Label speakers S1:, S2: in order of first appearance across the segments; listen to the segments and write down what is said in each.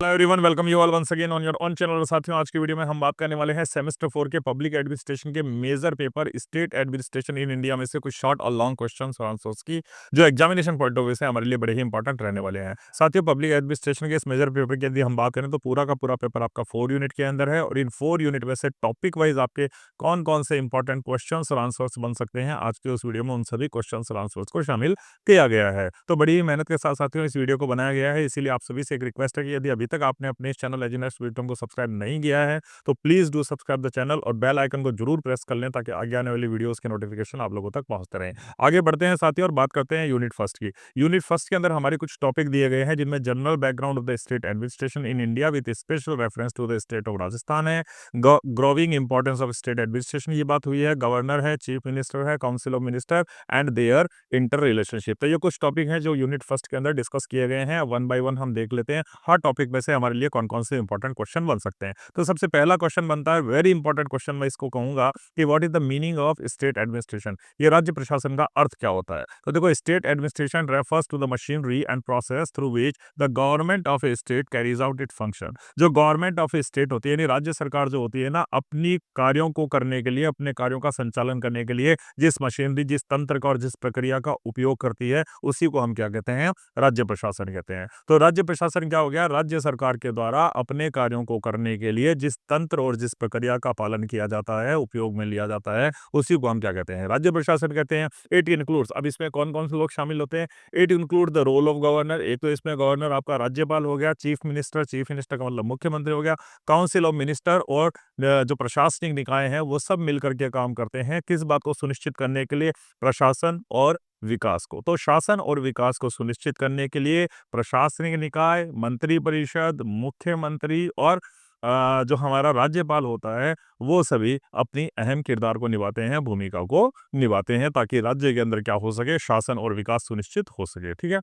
S1: Hello everyone, welcome you all once again on your on channel. और साथियों, आज की वीडियो में हम बात करने वाले हैं सेमेस्टर 4 के पब्लिक एडमिनिस्ट्रेशन के major paper state administration in India में से कुछ शॉर्ट और लॉन्ग क्वेश्चंस और आंसर्स की, जो एग्जामिनेशन पॉइंट ऑफ व्यू से हमारे लिए बड़े ही इंपॉर्टेंट रहने वाले हैं। साथियों, पब्लिक एडमिनिस्ट्रेशन के इस मेजर पेपर की यदि हम बात करें तो पूरा का पूरा पेपर आपका 4 यूनिट के अंदर है, और इन 4 यूनिट में से टॉपिक वाइज आपके कौन कौन से इंपॉर्टेंट क्वेश्चन और आंसर्स बन सकते हैं, आज के उस वीडियो में उन सभी क्वेश्चन और आंसर्स को शामिल किया गया है। तो बड़ी ही मेहनत के साथ साथियों इस वीडियो को बनाया गया है, इसीलिए आप सभी से एक रिक्वेस्ट है कि यदि अभी तक आपने अपने इस चैनल एजुनेस्ट वीडियो को सब्सक्राइब नहीं किया है तो please do subscribe the channel और बेल आइकन को जरूर प्रेस कर लें, ताकि आगे आने वाली वीडियोस के नोटिफिकेशन आप लोगों तक पहुंचते रहें। आगे बढ़ते हैं साथियों और बात करते हैं यूनिट फर्स्ट की। यूनिट फर्स्ट के अंदर हमारे कुछ टॉपिक दिए गए हैं, जिनमें general background of the state administration in India with special reference to the state of Rajasthan है। Growing importance of state administration ये बात हुई है। गवर्नर है, चीफ मिनिस्टर है, council of minister and their interrelationship. तो ये कुछ टॉपिक हैं जो यूनिट फर्स्ट के अंदर डिस्कस किए गए हैं। वन बाय वन हम देख लेते हैं हर टॉपिक में से हमारे लिए कौन कौन से इंपॉर्टेंट क्वेश्चन बन सकते हैं। तो सबसे पहला क्वेश्चन बनता है, वेरी इंपॉर्टेंट क्वेश्चन मैं इसको कहूंगा कि what is the meaning of state administration. ये राज्य प्रशासन का अर्थ क्या होता है। तो देखो, state administration refers to the machinery and process through which the government of a state carries out it function. जो गवर्नमेंट ऑफ ए स्टेट होती है, यानी राज्य सरकार जो होती है ना, अपनी कार्यों को करने के लिए, अपने कार्यों का संचालन करने के लिए जिस मशीनरी, जिस तंत्र का और जिस प्रक्रिया का उपयोग करती है, उसी को हम क्या कहते हैं, राज्य प्रशासन कहते हैं। तो राज्य प्रशासन क्या हो गया, राज्य सरकार के द्वारा अपने कार्यों को करने के लिए जिस तंत्र और जिस प्रक्रिया का पालन किया जाता है, उपयोग में लिया जाता है, उसी को हम क्या कहते हैं, राज्य प्रशासन कहते हैं। इट इंक्लूड्स, अब इसमें कौन कौन से लोग शामिल होते हैं। It include the role of governor, एक तो इसमें गवर्नर आपका राज्यपाल हो गया, चीफ मिनिस्टर का मतलब मुख्यमंत्री हो गया, काउंसिल ऑफ मिनिस्टर और जो प्रशासनिक निकाय हैं वो सब मिलकर के काम करते हैं, किस बात को सुनिश्चित करने के लिए, प्रशासन और विकास को। तो शासन और विकास को सुनिश्चित करने के लिए प्रशासनिक निकाय, मंत्री परिषद, मुख्यमंत्री और जो हमारा राज्यपाल होता है, वो सभी अपनी अहम किरदार को निभाते हैं, भूमिका को निभाते हैं, ताकि राज्य के अंदर क्या हो सके, शासन और विकास सुनिश्चित हो सके। ठीक है।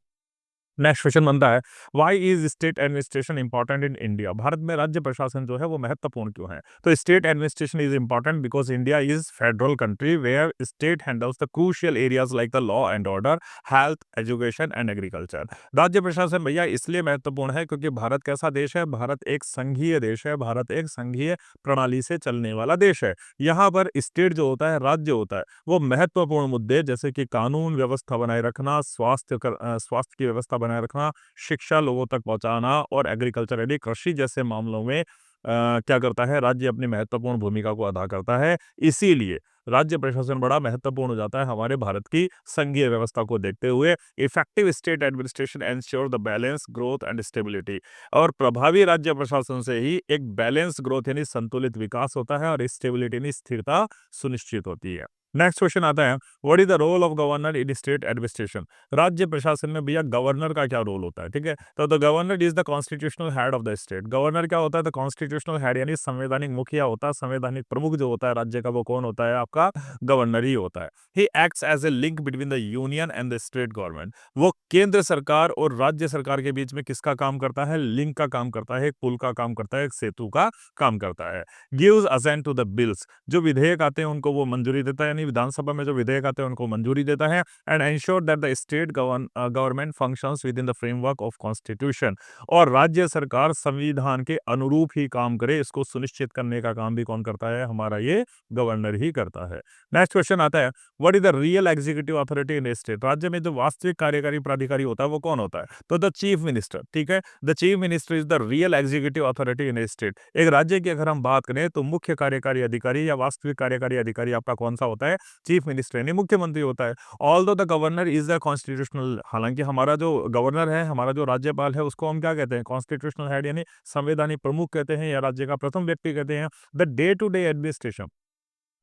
S1: नेक्स्ट क्वेश्चन बनता है, why is state administration important in India. Bharat में राज्य प्रशासन जो है वो महत्वपूर्ण क्यों है। तो state administration is important because India is federal country where state handles the crucial areas like the law and order, health, education and agriculture. राज्य प्रशासन भैया इसलिए महत्वपूर्ण है क्योंकि भारत कैसा देश है, भारत एक संघीय देश है, भारत एक संघीय प्रणाली से चलने वाला देश है। यहाँ पर स्टेट जो होता है, राज्य होता है, वो महत्वपूर्ण मुद्दे जैसे कि कानून व्यवस्था बनाए रखना, स्वास्थ्य की व्यवस्था बनाए रखना, शिक्षा लोगों तक पहुंचाना और एग्रीकल्चर यानी कृषि जैसे मामलों में क्या करता है, राज्य अपनी महत्वपूर्ण भूमिका को अदा करता है। इसीलिए राज्य प्रशासन बड़ा महत्वपूर्ण हो जाता है हमारे भारत की संघीय व्यवस्था को देखते हुए। Effective state administration ensure the balance growth and stability. और प्रभावी राज्य प्रशासन से ही एक बैलेंस ग्रोथ यानी संतुलित विकास होता है और स्टेबिलिटी यानी स्थिरता सुनिश्चित होती है। नेक्स्ट क्वेश्चन आता है, what is the role of governor in state administration. राज्य प्रशासन में भैया गवर्नर का क्या रोल होता है। ठीक है, तो the governor is the constitutional head of the state. Governor क्या होता है, द कॉन्स्टिट्यूशनल हेड यानी संवैधानिक मुखिया होता है, संवैधानिक प्रमुख जो होता है राज्य का, वो कौन होता है, आपका गवर्नर ही होता है। He acts as a link between the union and the state government. वो केंद्र सरकार और राज्य सरकार के बीच में किसका काम करता है, लिंक का काम करता है, एक पुल का काम करता है, एक सेतु का काम करता है। Gives assent to the bills, जो विधेयक आते हैं उनको वो मंजूरी देता है, यानी विधानसभा में जो विधेयक आते हैं उनको मंजूरी देता है। And ensure that the state government functions with in the framework of constitution. और राज्य सरकार संविधान के अनुरूप ही काम करे, इसको सुनिश्चित करने का काम भी कौन करता है, हमारा ये गवर्नर ही करता है। नेक्स्ट क्वेश्चन आता है, what is the real executive authority in state. राज्य में जो वास्तविक कार्यकारी प्राधिकारी होता है वो कौन होता है, तो द चीफ मिनिस्टर। ठीक है, the chief minister is the real executive authority in state. एक राज्य की अगर हम बात करें तो मुख्य कार्यकारी अधिकारी या वास्तविक कार्यकारी अधिकारी आपका कौन सा होता है, चीफ मिनिस्टर यानी मुख्यमंत्री होता है। Although the governor is the constitutional, हालांकि हमारा जो गवर्नर है, हमारा जो राज्यपाल है, उसको हम क्या कहते हैं, कॉन्स्टिट्यूशनल हेड यानी संवैधानिक प्रमुख कहते हैं, या राज्य का प्रथम व्यक्ति कहते हैं। The day to day administration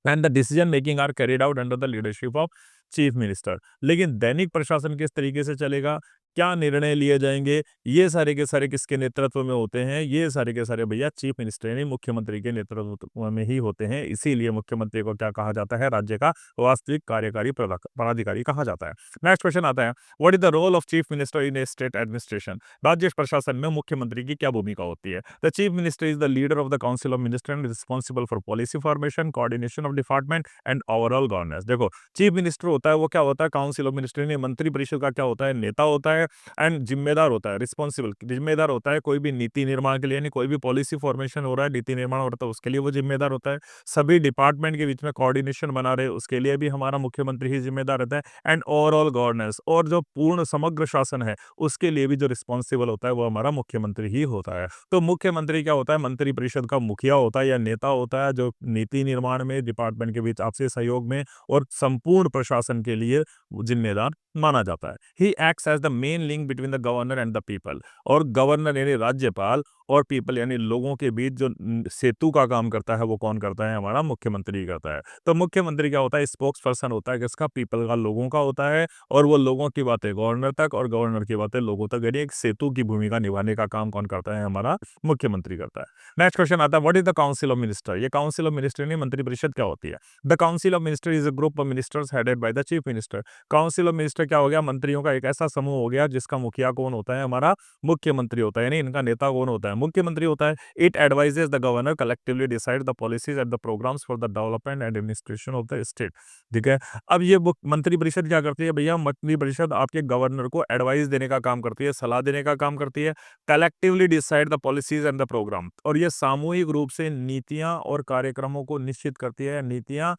S1: and the decision making are carried out under the leadership of chief minister. लेकिन दैनिक प्रशासन किस तरीके से चलेगा, क्या निर्णय लिए जाएंगे, ये सारे के सारे किसके नेतृत्व में होते हैं, ये सारे के सारे भैया चीफ मिनिस्टर यानी मुख्यमंत्री के नेतृत्व में ही होते हैं। इसीलिए मुख्यमंत्री को क्या कहा जाता है, राज्य का वास्तविक कार्यकारी पदाधिकारी कहा जाता है। नेक्स्ट क्वेश्चन आता है, what is the role of chief minister in a state administration. राज्य प्रशासन में मुख्यमंत्री की क्या भूमिका होती है। The chief minister is the leader of the council of minister and responsible for policy formation, coordination of department and overall governance. देखो, चीफ मिनिस्टर होता है वो क्या होता है, काउंसिल ऑफ मिनिस्टर यानी मंत्री परिषद का क्या होता है, नेता होता है। है एंड जिम्मेदार होता है, रिस्पॉन्सिबल जिम्मेदार होता है कोई भी नीति निर्माण के लिए, यानी कोई भी पॉलिसी फॉर्मेशन हो रहा है, नीति निर्माण हो रहा है, तो उसके लिए वो जिम्मेदार होता है। सभी डिपार्टमेंट के बीच में कोऑर्डिनेशन बना रहे, उसके लिए भी हमारा मुख्यमंत्री ही जिम्मेदार रहता है। एंड ओवरऑल गवर्नेंस और जो पूर्ण समग्र शासन है, उसके लिए भी जो रिस्पॉन्सिबल होता है वो हमारा मुख्यमंत्री ही होता है। तो मुख्यमंत्री क्या होता है? मंत्री परिषद का मुखिया होता है या नेता होता है, जो नीति निर्माण में डिपार्टमेंट के बीच आपसी सहयोग में और संपूर्ण प्रशासन के लिए जिम्मेदार माना जाता है। He acts as the main link between the governor and the people. और गवर्नर यानी राज्यपाल और पीपल यानी लोगों के बीच जो सेतु का काम करता है वो कौन करता है? हमारा मुख्यमंत्री करता है। तो मुख्यमंत्री क्या होता है? स्पोक्स पर्सन होता है, किसका? पीपल का, लोगों का होता है। और वो लोगों की बातें गवर्नर तक और गवर्नर की बातें लोगों तक, यानी एक सेतु की भूमिका निभाने का काम कौन करता है? हमारा मुख्यमंत्री करता है। नेक्स्ट क्वेश्चन आता है, what is the council of minister? ये काउंसिल ऑफ मिनिस्टर यानी मंत्रिपरिषद क्या होती है? The council of minister is a group of ministers headed by the chief minister. Council of minister क्या हो गया? मंत्रियों का एक ऐसा समूह हो गया जिसका मुखिया कौन होता है? हमारा मुख्यमंत्री होता है, यानी इनका नेता कौन होता है? मुख्यमंत्री होता है। It advises the governor collectively decide the policies and the programmes for the development and administration of the state. ठीक है। अब ये मंत्री परिषद क्या करती है भैया? मंत्री परिषद आपके गवर्नर को एडवाइस देने का काम करती है, सलाह देने का काम करती है। Collectively decide the policies and the programme, और ये सामूहिक रूप से नीतियां और कार्यक्रमों को निश्चित करती है। नीतियां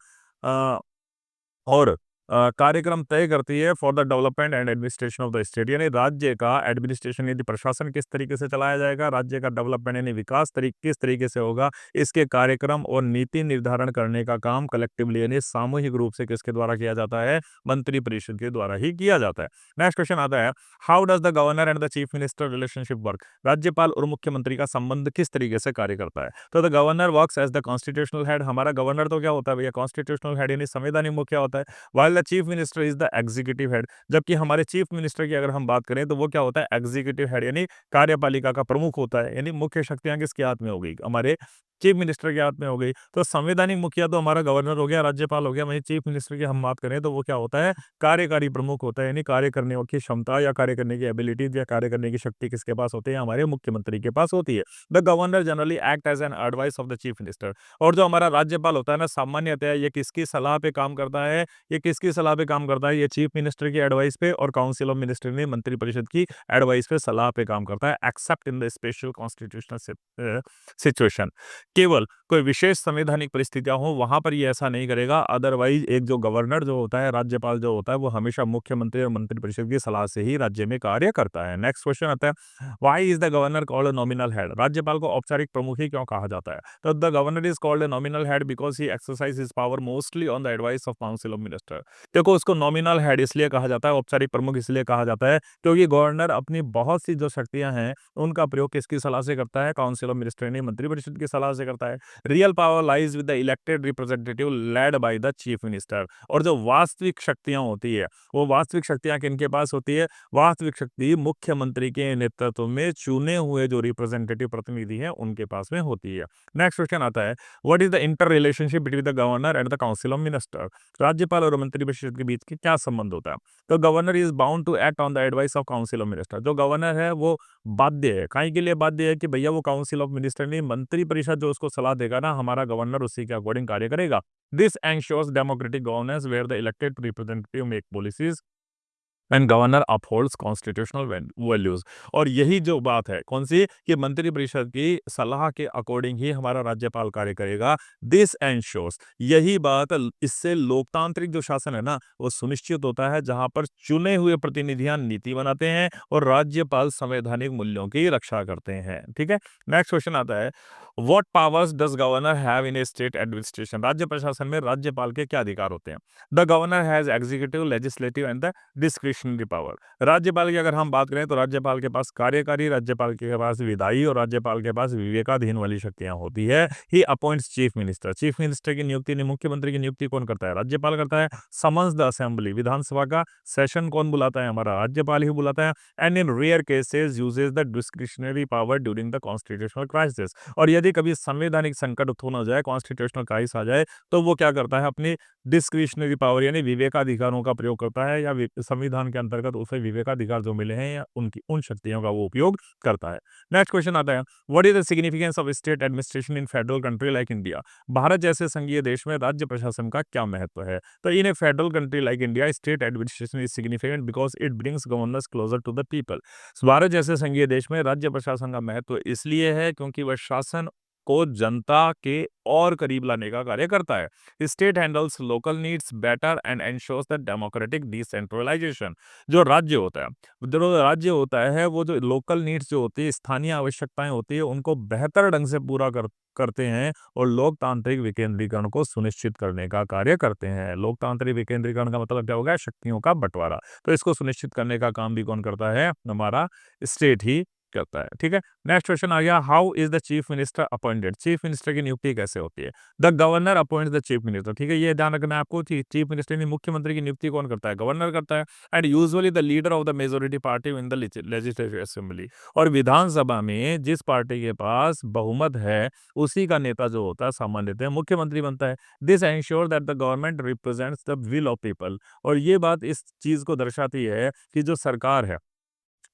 S1: और कार्यक्रम तय करती है for the development and administration of the state, यानी राज्य का एडमिनिस्ट्रेशन यानी प्रशासन किस तरीके से चलाया जाएगा, राज्य का डेवलपमेंट यानी विकास किस तरीके से होगा, इसके कार्यक्रम और नीति निर्धारण करने का काम कलेक्टिवली यानी सामूहिक रूप से किसके द्वारा किया जाता है? मंत्री परिषद के द्वारा ही किया जाता है। नेक्स्ट क्वेश्चन आता है, how does the governor and the chief minister relationship work? राज्यपाल और मुख्यमंत्री का संबंध किस तरीके से कार्य करता है? तो the governor works as the constitutional head. हमारा गवर्नर तो क्या होता है भैया? कॉन्स्टिट्यूशनल हेड यानी संवैधानिक मुखिया होता है। While the chief minister is the executive head. जबकि हमारे चीफ मिनिस्टर की अगर हम बात करें तो वो क्या होता है? एग्जीक्यूटिव हेड यानी कार्यपालिका का प्रमुख होता है, यानी मुख्य शक्तियां किसके हाथ में हो गई? हमारे चीफ मिनिस्टर के हाथ में हो गई। तो संवैधानिक मुखिया तो हमारा गवर्नर हो गया, राज्यपाल हो गया। वहीं चीफ मिनिस्टर की हम बात करें तो वो क्या होता है? कार्यकारी प्रमुख होता है, यानी कार्य करने की क्षमता या कार्य करने की एबिलिटी या कार्य करने की शक्ति किसके पास होती है? हमारे मुख्यमंत्री के पास होती है। The governor generally act as an advice of the chief minister. और जो हमारा राज्यपाल होता है ना, सामान्यतः ये किसकी सलाह पे काम करता है? ये किसकी सलाह पे काम करता है? ये चीफ मिनिस्टर की एडवाइस पे और काउंसिल ऑफ मिनिस्टर ने मंत्रिपरिषद की एडवाइस पे, सलाह पे काम करता है, accept in the special constitutional situation. केवल कोई विशेष संवैधानिक परिस्थितियां हो वहां पर ये ऐसा नहीं करेगा। अदरवाइज एक जो गवर्नर जो होता है, राज्यपाल जो होता है, वो हमेशा मुख्यमंत्री और मंत्रिपरिषद की सलाह से ही राज्य में कार्य करता है। नेक्स्ट क्वेश्चन आता है, why is the governor called a nominal head? राज्यपाल को औपचारिक प्रमुख ही क्यों कहा जाता है? तो the governor is called a nominal head because he exercise his power mostly on the advice of council of minister. देखो, उसको नॉमिनल हेड इसलिए कहा जाता है, औपचारिक प्रमुख इसलिए कहा जाता है क्योंकि गवर्नर अपनी बहुत सी जो शक्तियां हैं उनका प्रयोग किसकी सलाह से करता है? काउंसिल ऑफ मिनिस्टर यानी मंत्रिपरिषद की सलाह से करता है। Real power lies with the elected representative led by the chief minister. और जो वास्तविक शक्तियां होती है, वो वास्तविक शक्तियां किनके पास होती है? वास्तविक शक्ति मुख्यमंत्री के नेतृत्व में चुने हुए जो रिप्रेजेंटेटिव प्रतिनिधि हैं उनके पास में होती है। नेक्स्ट क्वेश्चन आता है, what is the inter relationship between the governor and the council of minister? राज्यपाल और मंत्रिपरिषद के बीच की क्या संबंध होता है? तो governor is bound to act on the advice of council of minister. जो गवर्नर है वो बाध्य है, काहे के लिए बाध्य है? कि भैया वो काउंसिल ऑफ मिनिस्टर नहीं, मंत्री परिषद जो उसको सलाह देगा ना, हमारा गवर्नर उसी के अकॉर्डिंग कार्य करेगा। This ensures democratic governance where the elected representative make policies and governor upholds constitutional values. और यही जो बात है कौन सी? कि मंत्रिपरिषद की सलाह के अकॉर्डिंग ही हमारा राज्यपाल कार्य करेगा। दिस एंश्योर्स, यही बात, इससे लोकतांत्रिक जो शासन है ना वो सुनिश्चित होता है, जहां पर चुने हुए प्रतिनिधियां नीति बनाते हैं और राज्यपाल संवैधानिक मूल्यों की रक्षा करते हैं। ठीक है। नेक्स्ट क्वेश्चन आता है, what powers does governor have in a state administration? राज्य प्रशासन में राज्यपाल के क्या अधिकार होते हैं? The governor has executive, legislative and the discretionary power. राज्यपाल की अगर हम बात करें तो राज्यपाल के पास कार्यकारी, राज्यपाल के पास विधायी और राज्यपाल के पास विवेकाधीन वाली शक्तियां होती है। He appoints chief minister. Chief minister की नियुक्ति, मुख्यमंत्री की नियुक्ति कौन करता है? राज्यपाल करता है। समन्स द असेंबली, विधानसभा का सेशन कौन बुलाता है? हमारा राज्यपाल ही बुलाता है। And in rare cases uses the discretionary power during the constitutional crisis. और यदि यदि कभी संवैधानिक संकट उत्पन्न हो जाए, कॉन्स्टिट्यूशनल क्राइसिस आ जाए, तो वो क्या करता है, अपनी डिस्क्रिशनरी पावर यानी विवेकाधिकारों का प्रयोग करता है, या संविधान के अंतर्गत उसे विवेकाधिकार जो मिले हैं या उनकी उन शक्तियों का वो उपयोग करता है। नेक्स्ट क्वेश्चन आता है, what is the significance of state administration in federal country like India? Bharat जैसे संघीय देश में राज्य प्रशासन का क्या महत्व है? तो in a federal country like India, state administration is significant because it brings governance closer to the people. Bharat जैसे संघीय देश में राज्य प्रशासन का महत्व इसलिए है क्योंकि वह शासन को जनता के और करीब लाने का कार्य करता है। State handles local needs better and ensures the democratic decentralisation. जो राज्य होता है वो जो लोकल नीड्स जो होती है, स्थानीय आवश्यकताएं होती है, उनको बेहतर ढंग से पूरा करते हैं और लोकतांत्रिक विकेंद्रीकरण को सुनिश्चित करने का कार्य करते हैं। लोकतांत्रिक विकेंद्रीकरण का मतलब क्या होगा? शक्तियों का बंटवारा। तो इसको सुनिश्चित करने का काम भी कौन करता है? हमारा स्टेट ही करता है। ठीक है, नेक्स्ट क्वेश्चन आ गया, how is the chief minister appointed? Chief minister की नियुक्ति कैसे होती है? The governor appoints the chief minister. ठीक है, ये ध्यान रखना है आपको, चीफ मिनिस्टर यानी मुख्यमंत्री की नियुक्ति कौन करता है? गवर्नर करता है। And usually the leader of the majority party in the legislative assembly. और विधानसभा में जिस पार्टी के पास बहुमत है उसी का नेता जो होता है सामान्यतः मुख्यमंत्री बनता है। This ensure that the government represents the will of people. और ये बात इस चीज को दर्शाती है कि जो सरकार है,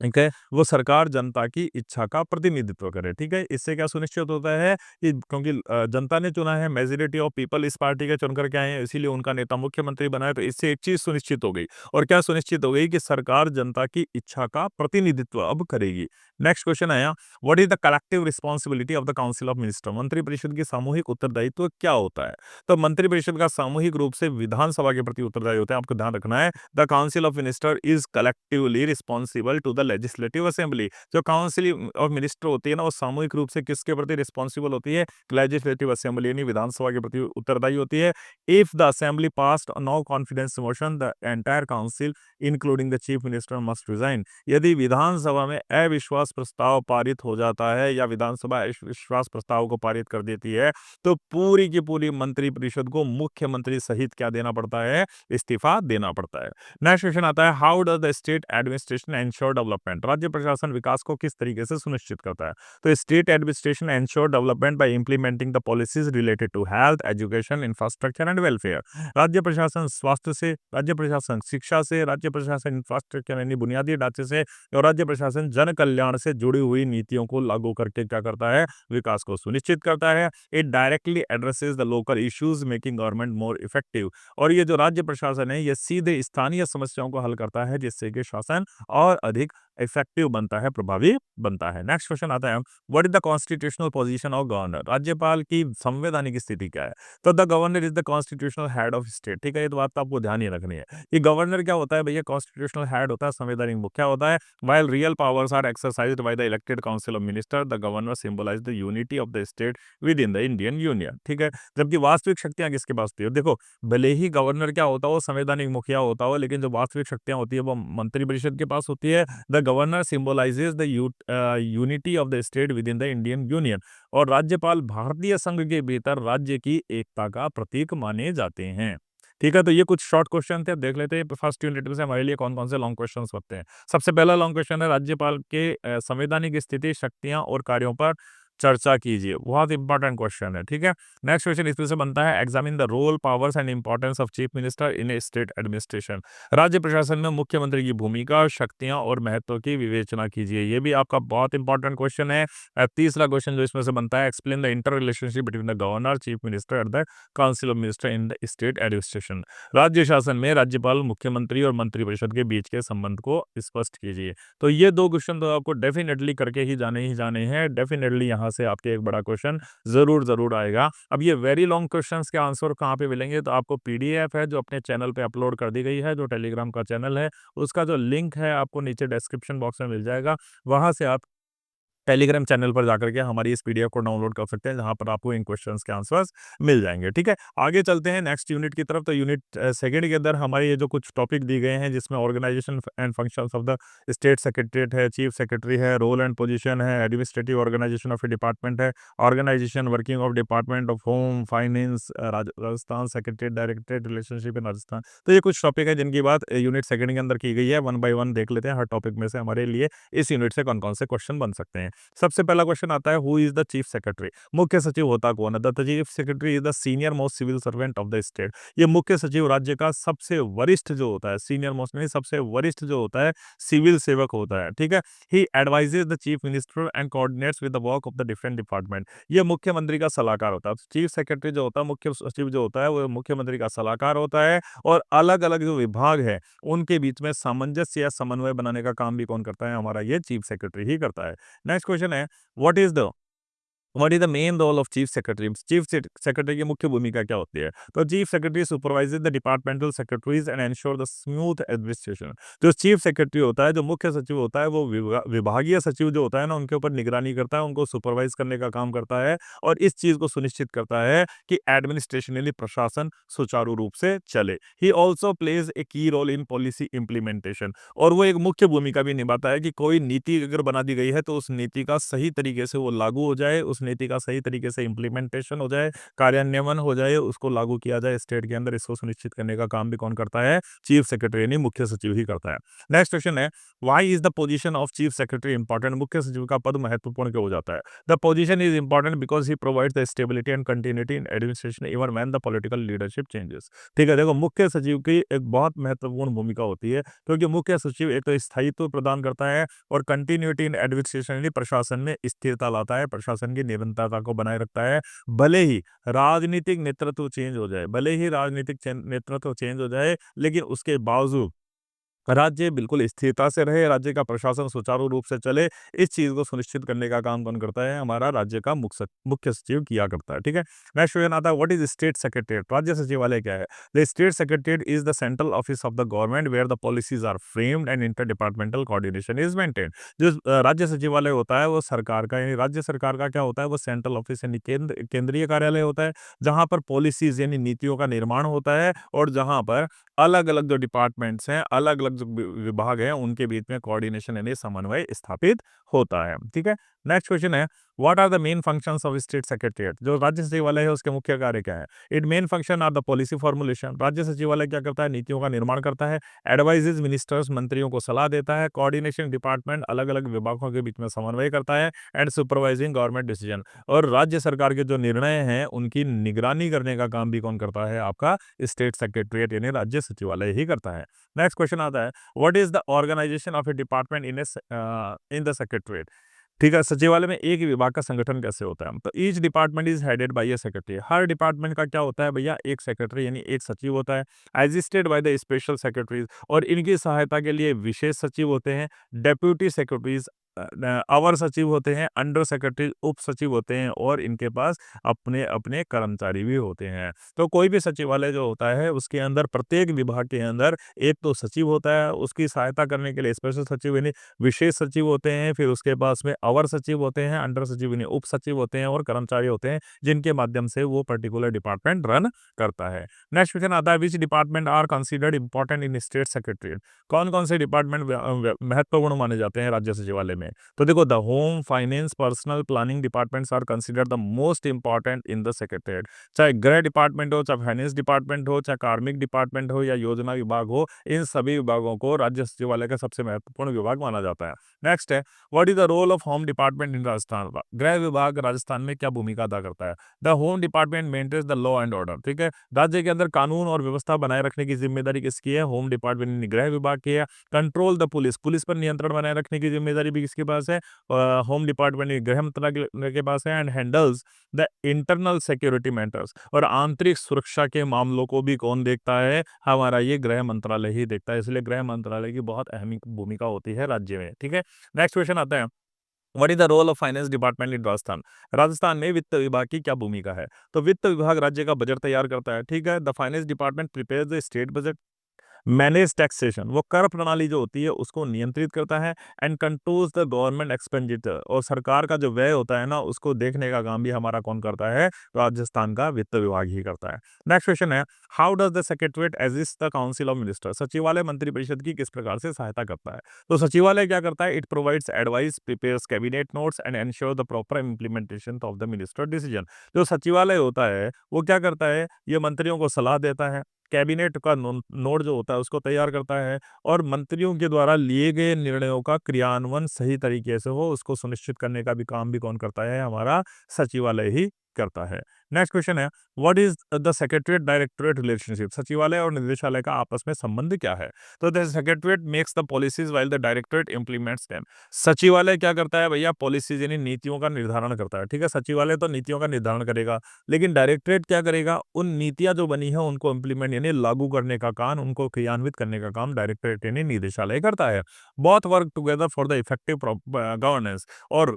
S1: ठीक है, वो सरकार जनता की इच्छा का प्रतिनिधित्व करे। ठीक है, इससे क्या सुनिश्चित होता है कि क्योंकि जनता ने चुना है, मेजोरिटी ऑफ पीपल इस पार्टी के चुनकर के आए हैं, इसीलिए उनका नेता मुख्यमंत्री बना है। तो इससे एक चीज सुनिश्चित हो गई, और क्या सुनिश्चित हो गई? कि सरकार जनता की इच्छा का प्रतिनिधित्व अब करेगी। नेक्स्ट क्वेश्चन आया, what is the collective responsibility of the council of minister? मंत्रिपरिषद की सामूहिक उत्तरदायित्व क्या होता है? तो मंत्रिपरिषद का सामूहिक रूप से विधानसभा के प्रति उत्तरदायी होता है। आपको ध्यान रखना है, the council of minister is collectively responsible to the legislative assembly. जो काउंसिल ऑफ मिनिस्टर होती है ना, वो सामूहिक रूप से किसके प्रति रिस्पॉन्सिबल होती है? लेजिस्लेटिव असेंबली यानी विधानसभा के प्रति उत्तरदायी होती है। If the assembly passed no confidence motion, the entire council including the chief minister must resign. यदि विधानसभा में अविश्वास प्रस्ताव पारित हो जाता है या विधानसभा अविश्वास प्रस्ताव को पारित कर देती है, तो पूरी की पूरी मंत्रिपरिषद को मुख्यमंत्री सहित क्या देना पड़ता है? इस्तीफा देना पड़ता है। नेक्स्ट क्वेश्चन आता है, how does the state administration ensure development? राज्य प्रशासन विकास को किस तरीके से सुनिश्चित करता है? तो state administration ensure development by implementing the policies related to health, education, infrastructure and welfare. राज्य प्रशासन स्वास्थ्य से, राज्य प्रशासन शिक्षा से, राज्य प्रशासन इंफ्रास्ट्रक्चर यानी बुनियादी ढांचे से, और राज्य प्रशासन जन कल्याण से जुड़ी हुई नीतियों को लागू करके क्या करता है? विकास को सुनिश्चित करता है। It directly addresses the local issues making government more effective. और ये जो राज्य प्रशासन है, ये सीधे स्थानीय समस्याओं को हल करता है, जिससे कि शासन और अधिक इफेक्टिव बनता है, प्रभावी बनता है। नेक्स्ट क्वेश्चन आता है, what is the constitutional position of governor? राज्यपाल की संवैधानिक स्थिति क्या है? तो the governor is the constitutional head of state. ठीक है, ये तो बात तो आपको ध्यान ही रखनी है। ये गवर्नर क्या होता है भैया? कॉन्स्टिट्यूशनल हेड होता है, संवैधानिक मुखिया होता है। While real powers are exercised by the elected council of minister, the governor symbolise the unity of the state within the Indian union. ठीक है, जबकि वास्तविक शक्तियां किसके पास होती है? देखो, भले ही गवर्नर क्या होता हो, संवैधानिक मुखिया होता हो, लेकिन जो वास्तविक शक्तियां होती है वो मंत्रिपरिषद के पास होती है। The governor symbolises the unity of the state within the Indian union. और राज्यपाल भारतीय संघ के भीतर राज्य की एकता का प्रतीक माने जाते हैं। ठीक है, तो ये कुछ शॉर्ट क्वेश्चन थे, अब देख लेते हैं फर्स्ट यूनिट में से हमारे लिए कौन कौन से लॉन्ग क्वेश्चन होते हैं। सबसे पहला लॉन्ग क्वेश्चन है, राज्यपाल के संवैधानिक स्थिति, शक्तियां और कार्यों पर चर्चा कीजिए। बहुत इंपॉर्टेंट क्वेश्चन है। ठीक है, नेक्स्ट क्वेश्चन इसमें से बनता है, examine the role, powers and importance of chief minister in a state administration. राज्य प्रशासन में मुख्यमंत्री की भूमिका, शक्तियां और महत्व की विवेचना कीजिए। ये भी आपका बहुत इंपॉर्टेंट क्वेश्चन है। तीसरा क्वेश्चन जो इसमें से बनता है, explain the inter relationship between the governor, chief minister and the council of minister in the state administration. राज्य शासन में राज्यपाल, मुख्यमंत्री और मंत्रिपरिषद के बीच के संबंध को स्पष्ट कीजिए। तो ये दो क्वेश्चन तो आपको डेफिनेटली करके ही जाने हैं। डेफिनेटली यहाँ से आपके एक बड़ा क्वेश्चन जरूर आएगा। अब ये वेरी लॉन्ग क्वेश्चंस के आंसर कहाँ पे मिलेंगे? तो आपको पीडीएफ है जो अपने चैनल पे अपलोड कर दी गई है, जो टेलीग्राम का चैनल है, उसका जो लिंक है आपको नीचे डिस्क्रिप्शन बॉक्स में मिल जाएगा। वहां से आप टेलीग्राम चैनल पर जाकर के हमारी इस पीडीएफ को डाउनलोड कर सकते हैं, जहां पर आपको इन क्वेश्चंस के आंसर्स मिल जाएंगे। ठीक है, आगे चलते हैं नेक्स्ट यूनिट की तरफ। तो यूनिट सेकंड के अंदर हमारे ये जो कुछ टॉपिक दिए गए हैं, जिसमें organisation and functions of the state secretariat है, चीफ सेक्रेटरी है, रोल एंड पोजीशन है, administrative organisation of a department है, organisation working of department of home finance Rajasthan secretariat directorate relationship in Rajasthan. तो ये कुछ टॉपिक है जिनकी बात यूनिट सेकंड के अंदर की गई है। वन बाय वन देख लेते हैं हर टॉपिक में से हमारे लिए इस यूनिट से कौन कौन से क्वेश्चन बन सकते हैं। सबसे पहला क्वेश्चन आता है, who is the chief secretary? मुख्य सचिव होता कौन है? The chief secretary is the senior most civil servant of the state. ये मुख्य सचिव राज्य का सबसे वरिष्ठ जो होता है, सीनियर मोस्ट नहीं, सबसे वरिष्ठ जो होता है सिविल सेवक होता है, ठीक है। He advises the chief minister and coordinates with the work of the different department. ये मुख्यमंत्री का सलाहकार होता है। चीफ सेक्रेटरी जो होता है, मुख्य सचिव जो होता है, वो मुख्यमंत्री का सलाहकार होता है और अलग अलग जो विभाग है उनके बीच में सामंजस्य या समन्वय बनाने का काम भी कौन करता है? हमारा ये चीफ सेक्रेटरी ही करता है। नेक्स्ट क्वेश्चन है, what is the main role of chief secretary? Chief secretary की मुख्य भूमिका क्या होती है? तो chief secretary supervises the departmental secretaries and ensure the smooth administration. जो चीफ सेक्रेटरी होता है, जो मुख्य सचिव होता है, वो विभागीय सचिव जो होता है ना, उनके ऊपर निगरानी करता है, उनको सुपरवाइज करने का काम करता है और इस चीज को सुनिश्चित करता है कि एडमिनिस्ट्रेशनली प्रशासन सुचारू रूप से चले। ही ऑल्सो प्लेज ए की रोल इन पॉलिसी इंप्लीमेंटेशन। और वो एक मुख्य भूमिका भी निभाता है कि कोई नीति अगर बना दी गई है तो उस नीति का सही तरीके से वो लागू हो जाए, उस नीति का सही तरीके से इंप्लीमेंटेशन हो जाए, कार्यान्वयन हो जाए, उसको लागू किया जाए स्टेट के अंदर। इसको सुनिश्चित करने का काम भी कौन करता है? चीफ सेक्रेटरी यानी मुख्य सचिव ही करता है। नेक्स्ट क्वेश्चन है, why is the position of chief secretary important? मुख्य सचिव का पद महत्वपूर्ण क्यों हो जाता है? The position is important because he provides the stability and continuity in administration even when the political leadership changes. ठीक है, देखो मुख्य सचिव की एक बहुत महत्वपूर्ण भूमिका होती है, क्योंकि मुख्य सचिव एक तो स्थायित्व प्रदान करता है और कंटिन्यूटी इन एडमिनिस्ट्रेशन यानी प्रशासन में स्थिरता लाता है, प्रशासन की निरंतरता को बनाए रखता है। भले ही राजनीतिक नेतृत्व चेंज हो जाए, नेतृत्व चेंज हो जाए, लेकिन उसके बावजूद राज्य बिल्कुल स्थिरता से रहे, राज्य का प्रशासन सुचारू रूप से चले, इस चीज को सुनिश्चित करने का काम कौन करता है? हमारा राज्य का मुख्य सचिव किया करता है, ठीक है। नेक्स्ट क्वेश्चन आता है, व्हाट इज स्टेट सेक्रेटरीट? राज्य सचिवालय क्या है? The state secretariat is the central office of the government where the policies are framed and inter departmental coordination is maintained. जो राज्य सचिवालय होता है वो सरकार का यानी राज्य सरकार का क्या होता है? वो सेंट्रल ऑफिस यानी केंद्रीय कार्यालय होता है, जहां पर पॉलिसीज यानी नीतियों का निर्माण होता है और जहां पर अलग-अलग जो डिपार्टमेंट्स हैं, अलग-अलग जो विभाग हैं, उनके बीच में कोऑर्डिनेशन यानी समन्वय स्थापित होता है, ठीक है। नेक्स्ट क्वेश्चन है, what are the main functions of state secretariat? जो राज्य सचिवालय है उसके मुख्य कार्य क्या है? It main function are the policy formulation. राज्य सचिवालय क्या करता है? नीतियों का निर्माण करता है। एडवाइजेज मिनिस्टर्स, मंत्रियों को सलाह देता है। कोऑर्डिनेशन डिपार्टमेंट, अलग-अलग विभागों के बीच में समन्वय करता है। एंड सुपरवाइजिंग गवर्नमेंट डिसीजन, और राज्य सरकार के जो निर्णय हैं उनकी निगरानी करने का काम भी कौन करता है? आपका स्टेट सेक्रेटरीट यानी राज्य सचिवालय ही करता है। नेक्स्ट क्वेश्चन आता है, what is the organisation of a department in the secretariat? ठीक है, सचिवालय में एक ही विभाग का संगठन कैसे होता है? तो each department is headed by A secretary. Her department का क्या होता है भैया? एक सेक्रेटरी यानी एक सचिव होता है, assisted by the special secretaries, और इनकी सहायता के लिए विशेष सचिव होते हैं, डेप्यूटी सेक्रेटरीज, अवर सचिव होते हैं, अंडर सेक्रेटरी उप सचिव होते हैं, और इनके पास अपने अपने कर्मचारी भी होते हैं। तो कोई भी सचिवालय जो होता है उसके अंदर प्रत्येक विभाग के अंदर एक तो सचिव होता है, उसकी सहायता करने के लिए स्पेशल सचिव यानी विशेष सचिव होते हैं, फिर उसके पास में अवर सचिव होते हैं, अंडर सचिव यानी उप सचिव होते हैं, और कर्मचारी होते हैं जिनके माध्यम से वो पर्टिकुलर डिपार्टमेंट रन करता है। नेक्स्ट क्वेश्चन आता है, which department are considered important in state secretariat? कौन कौन से डिपार्टमेंट महत्वपूर्ण माने जाते हैं राज्य सचिवालय में? तो देखो, the home, finance, personal planning departments are considered the most important in the secretariat. चाहे गृह डिपार्टमेंट हो, चाहे फाइनेंस डिपार्टमेंट हो, चाहे कार्मिक डिपार्टमेंट हो या योजना विभाग हो, इन सभी विभागों को राज्य सचिवालय का सबसे महत्वपूर्ण विभाग माना जाता है। नेक्स्ट है, what is the role of home department in Rajasthan? गृह विभाग राजस्थान में क्या भूमिका अदा करता है? The home department maintains the law and order. ठीक है, राज्य के अंदर कानून और व्यवस्था बनाए रखने की जिम्मेदारी किसकी है? होम डिपार्टमेंट गृह विभाग की है। कंट्रोल द पुलिस, पुलिस पर नियंत्रण बनाए रखने की जिम्मेदारी भी किसके पास है? होम डिपार्टमेंट गृह मंत्रालय के पास है। And handles the internal security matters, और आंतरिक सुरक्षा के मामलों को भी कौन देखता है? हमारा ये गृह मंत्रालय ही देखता है। इसलिए गृह मंत्रालय की बहुत अहम भूमिका होती है राज्य में, ठीक है। नेक्स्ट क्वेश्चन आता है, what is the role of finance department in Rajasthan? Rajasthan में वित्त विभाग की क्या भूमिका है? तो वित्त विभाग राज्य का बजट तैयार करता है, ठीक है। The finance department prepares the state budget, manage taxation, वो कर प्रणाली जो होती है उसको नियंत्रित करता है। And controls the government expenditure, और सरकार का जो व्यय होता है ना उसको देखने का काम भी हमारा कौन करता है? राजस्थान का वित्त विभाग ही करता है। नेक्स्ट क्वेश्चन है, how does the secretariat assist the council of minister? सचिवालय मंत्रिपरिषद की किस प्रकार से सहायता करता है? तो सचिवालय क्या करता है? It provides advice, prepares cabinet notes and ensure the proper implementation of the minister decision. जो सचिवालय होता है वो क्या करता है? ये मंत्रियों को सलाह देता है, कैबिनेट का नोट जो होता है उसको तैयार करता है और मंत्रियों के द्वारा लिए गए निर्णयों का क्रियान्वयन सही तरीके से हो उसको सुनिश्चित करने का भी काम भी कौन करता है, हमारा सचिवालय ही करता है। नेक्स्ट क्वेश्चन है, what is the secretariat directorate relationship? सचिवालय और निदेशालय का आपस में संबंध क्या है? तो the secretariat makes the policies while the directorate implements them. सचिवालय क्या करता है भैया? पॉलिसीज यानी नीतियों का निर्धारण करता है। ठीक है, सचिवालय तो नीतियों का निर्धारण करेगा, लेकिन डायरेक्टरेट क्या करेगा? उन नीतियां जो बनी है उनको इंप्लीमेंट यानी लागू करने का काम, उनको क्रियान्वित करने का काम डायरेक्टरेट यानी निदेशालय करता है। Both work together for the effective governance. और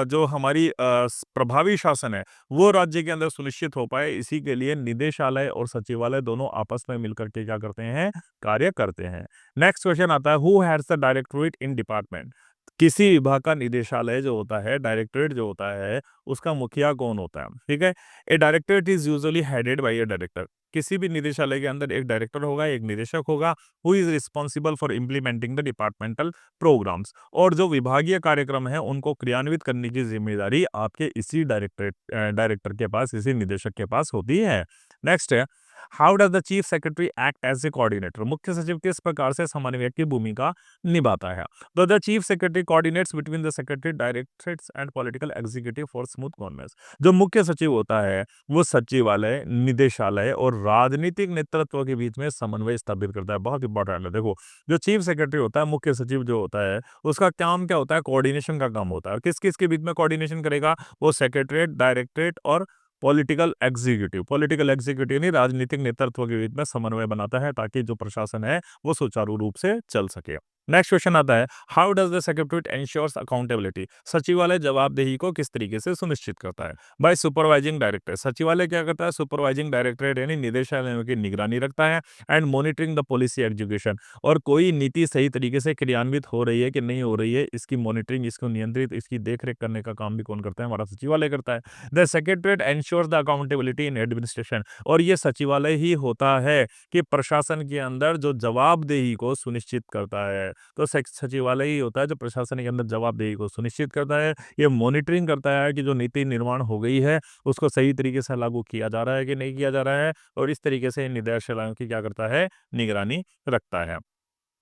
S1: जो हमारी प्रभावी शासन है वो राज्य के अंदर सुनिश्चित हो पाए, इसी के लिए निदेशालय और सचिवालय दोनों आपस में मिलकर के क्या करते हैं? कार्य करते हैं। नेक्स्ट क्वेश्चन आता है, who has the directorate in department? किसी विभाग का निदेशालय जो होता है, डायरेक्टरेट जो होता है, उसका मुखिया कौन होता है? ठीक है, ए directorate is usually headed by a director. किसी भी निदेशालय के अंदर एक डायरेक्टर होगा, एक निदेशक होगा, who is responsible for implementing the departmental programmes. और जो विभागीय कार्यक्रम है उनको क्रियान्वित करने की जिम्मेदारी आपके इसी डायरेक्टर के पास, इसी निदेशक के पास होती है। नेक्स्ट है, how does the chief secretary act as a coordinator? मुख्य सचिव किस प्रकार से समन्वयक की भूमिका निभाता है? तो the chief secretary coordinates between the secretary directorates and political executive for smooth governance. जो मुख्य सचिव होता है वो सचिवालय, निदेशालय और राजनीतिक नेतृत्व के बीच में समन्वय स्थापित करता है। बहुत इंपॉर्टेंट है। देखो, जो चीफ सेक्रेटरी होता है, मुख्य सचिव जो होता है, उसका काम क्या होता है? कोऑर्डिनेशन का काम होता है। और किस किस के बीच में कोऑर्डिनेशन करेगा? वो सेक्रेटरीट, डायरेक्टरेट और पॉलिटिकल एग्जीक्यूटिव यानी राजनीतिक नेतृत्व के बीच में समन्वय बनाता है ताकि जो प्रशासन है वो सुचारू रूप से चल सके। नेक्स्ट क्वेश्चन आता है, how does the secretariat ensures accountability? सचिवालय जवाबदेही को किस तरीके से सुनिश्चित करता है? By supervising director. सचिवालय क्या करता है? सुपरवाइजिंग डायरेक्टरेट यानी निदेशालयों की निगरानी रखता है and monitoring the policy execution. और कोई नीति सही तरीके से क्रियान्वित हो रही है कि नहीं हो रही है, इसकी मॉनिटरिंग, इसको नियंत्रित, इसकी देखरेख करने का काम भी कौन करता है? हमारा सचिवालय करता है। The secretariat ensures the accountability in administration. और ये सचिवालय ही होता है कि प्रशासन के अंदर जो जवाबदेही को सुनिश्चित करता है। तो सचिवालय ही होता है जो प्रशासन के अंदर जवाबदेही को सुनिश्चित करता है। ये मॉनिटरिंग करता है कि जो नीति निर्माण हो गई है उसको सही तरीके से लागू किया जा रहा है कि नहीं किया जा रहा है, और इस तरीके से निदेशालयों की क्या करता है? निगरानी रखता है।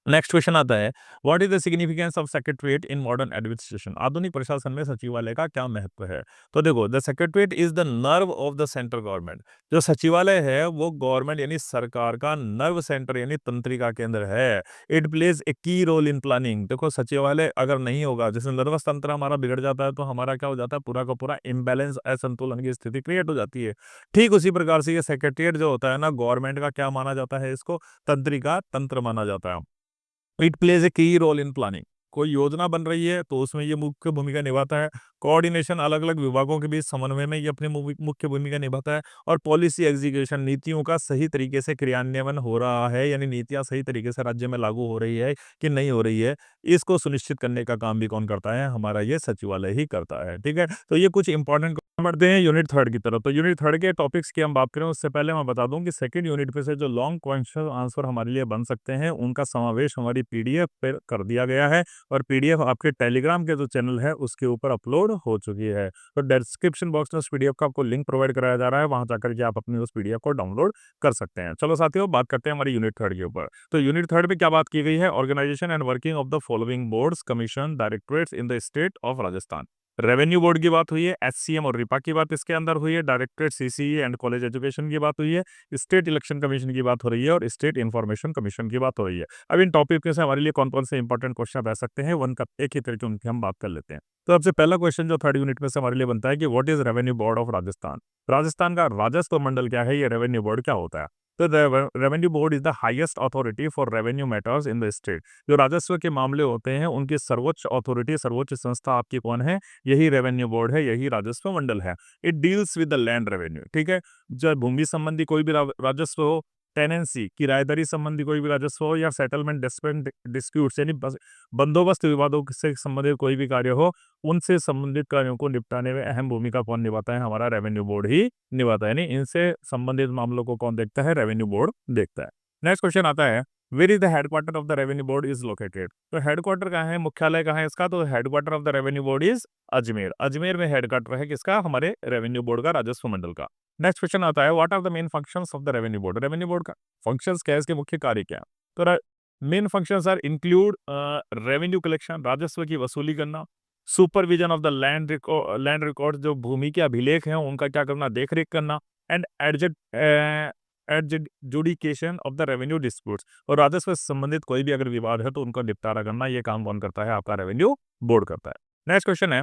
S1: नेक्स्ट क्वेश्चन आता है, what is the significance of secretariat in modern administration? आधुनिक प्रशासन में सचिवालय का क्या महत्व है? तो देखो, the secretariat is the nerve of the central government. जो सचिवालय है वो गवर्नमेंट यानी सरकार का नर्व सेंटर यानी तंत्रिका केंद्र है। इट प्लेज ए की रोल इन प्लानिंग। देखो, सचिवालय अगर नहीं होगा, जैसे नर्वस तंत्र हमारा बिगड़ जाता है तो हमारा क्या हो जाता है? पूरा का पूरा इम्बैलेंस, असंतुलन की स्थिति क्रिएट हो जाती है। ठीक उसी प्रकार से ये सेक्रेटरीट जो होता है ना, गवर्नमेंट का क्या माना जाता है? इसको तंत्रिका तंत्र माना जाता है। इट प्लेज ए की रोल इन प्लानिंग। कोई योजना बन रही है तो उसमें ये मुख्य भूमिका निभाता है। कोऑर्डिनेशन, अलग अलग विभागों के बीच समन्वय में ये अपनी मुख्य भूमिका निभाता है। और पॉलिसी एग्जीक्यूशन, नीतियों का सही तरीके से क्रियान्वयन हो रहा है यानी नीतियां सही तरीके से राज्य में लागू हो रही है कि नहीं हो रही है, इसको सुनिश्चित करने का काम भी कौन करता है? हमारा ये सचिवालय ही करता है। ठीक है, तो ये कुछ इंपॉर्टेंट बढ़ते हैं यूनिट थर्ड की तरफ। तो यूनिट थर्ड के टॉपिक्स की हम बात करें उससे पहले मैं बता दूं कि सेकंड यूनिट पे से जो लॉन्ग क्वेश्चन आंसर हमारे लिए बन सकते हैं उनका समावेश हमारी पीडीएफ पर कर दिया गया है। और पीडीएफ आपके टेलीग्राम के जो चैनल है उसके ऊपर अपलोड हो चुकी है। तो डिस्क्रिप्शन बॉक्स में उस पीडीएफ का आपको लिंक प्रोवाइड कराया जा रहा है, वहां जाकर के आप अपनी उस पीडीएफ को डाउनलोड कर सकते हैं। चलो साथियों, बात करते हैं हमारी यूनिट थर्ड के ऊपर। तो यूनिट थर्ड में क्या बात की गई है? Organisation and working of the following boards, commission, directorates in the state of Rajasthan. Revenue board की बात हुई है, एचसीएम और रिपा की बात इसके अंदर हुई है, directorate CCE and college education की बात हुई है, स्टेट इलेक्शन कमीशन की बात हो रही है और स्टेट इंफॉर्मेशन कमीशन की बात हो रही है। अब इन टॉपिक में से हमारे लिए कौन कौन से इंपॉर्टेंट क्वेश्चन रह सकते हैं, वन का एक ही तरीके उनकी हम बात कर लेते हैं। तो सबसे पहला क्वेश्चन जो थर्ड यूनिट में से हमारे लिए बनता है कि what is revenue board of Rajasthan? Rajasthan का राजस्व मंडल क्या है? ये रेवेन्यू बोर्ड क्या होता है? तो the revenue board is the highest authority for revenue matters in the state. जो राजस्व के मामले होते हैं उनकी सर्वोच्च अथॉरिटी, सर्वोच्च संस्था आपकी कौन है? यही रेवेन्यू बोर्ड है, यही राजस्व मंडल है। It deals with the land revenue. ठीक है, जब भूमि संबंधी कोई भी राजस्व हो, टेनेंसी किराएदारी संबंधी कोई भी राजस्व हो, या सेटलमेंट डिस्प्यूट्स यानी बंदोबस्त विवादों से संबंधित कोई भी कार्य हो, उनसे संबंधित कार्यों को निपटाने में अहम भूमिका कौन निभाता है? हमारा रेवेन्यू बोर्ड ही निभाता है। यानी इनसे संबंधित मामलों को कौन देखता है? रेवेन्यू बोर्ड देखता है। नेक्स्ट क्वेश्चन आता है, where is the headquarter of the revenue board is located. तो हेडक्वार्टर कहाँ है, मुख्यालय कहाँ है इसका, तो headquarter of the revenue board is Ajmer. Ajmer में हेडक्वार्टर है किसका, हमारे रेवेन्यू बोर्ड का, राजस्व मंडल का। नेक्स्ट क्वेश्चन आता है, what are the main functions of the revenue board. Revenue board का फंक्शंस क्या है, इसके मुख्य कार्य क्या है। तो main functions are include revenue collection, राजस्व की वसूली करना, supervision of the land record, जो भूमि के अभिलेख हैं उनका क्या करना, देख रेख करना, and adjudication of the revenue disputes, और राजस्व से संबंधित कोई भी अगर विवाद है तो उनका निपटारा करना, ये काम कौन करता है, आपका रेवेन्यू बोर्ड करता है। नेक्स्ट क्वेश्चन है,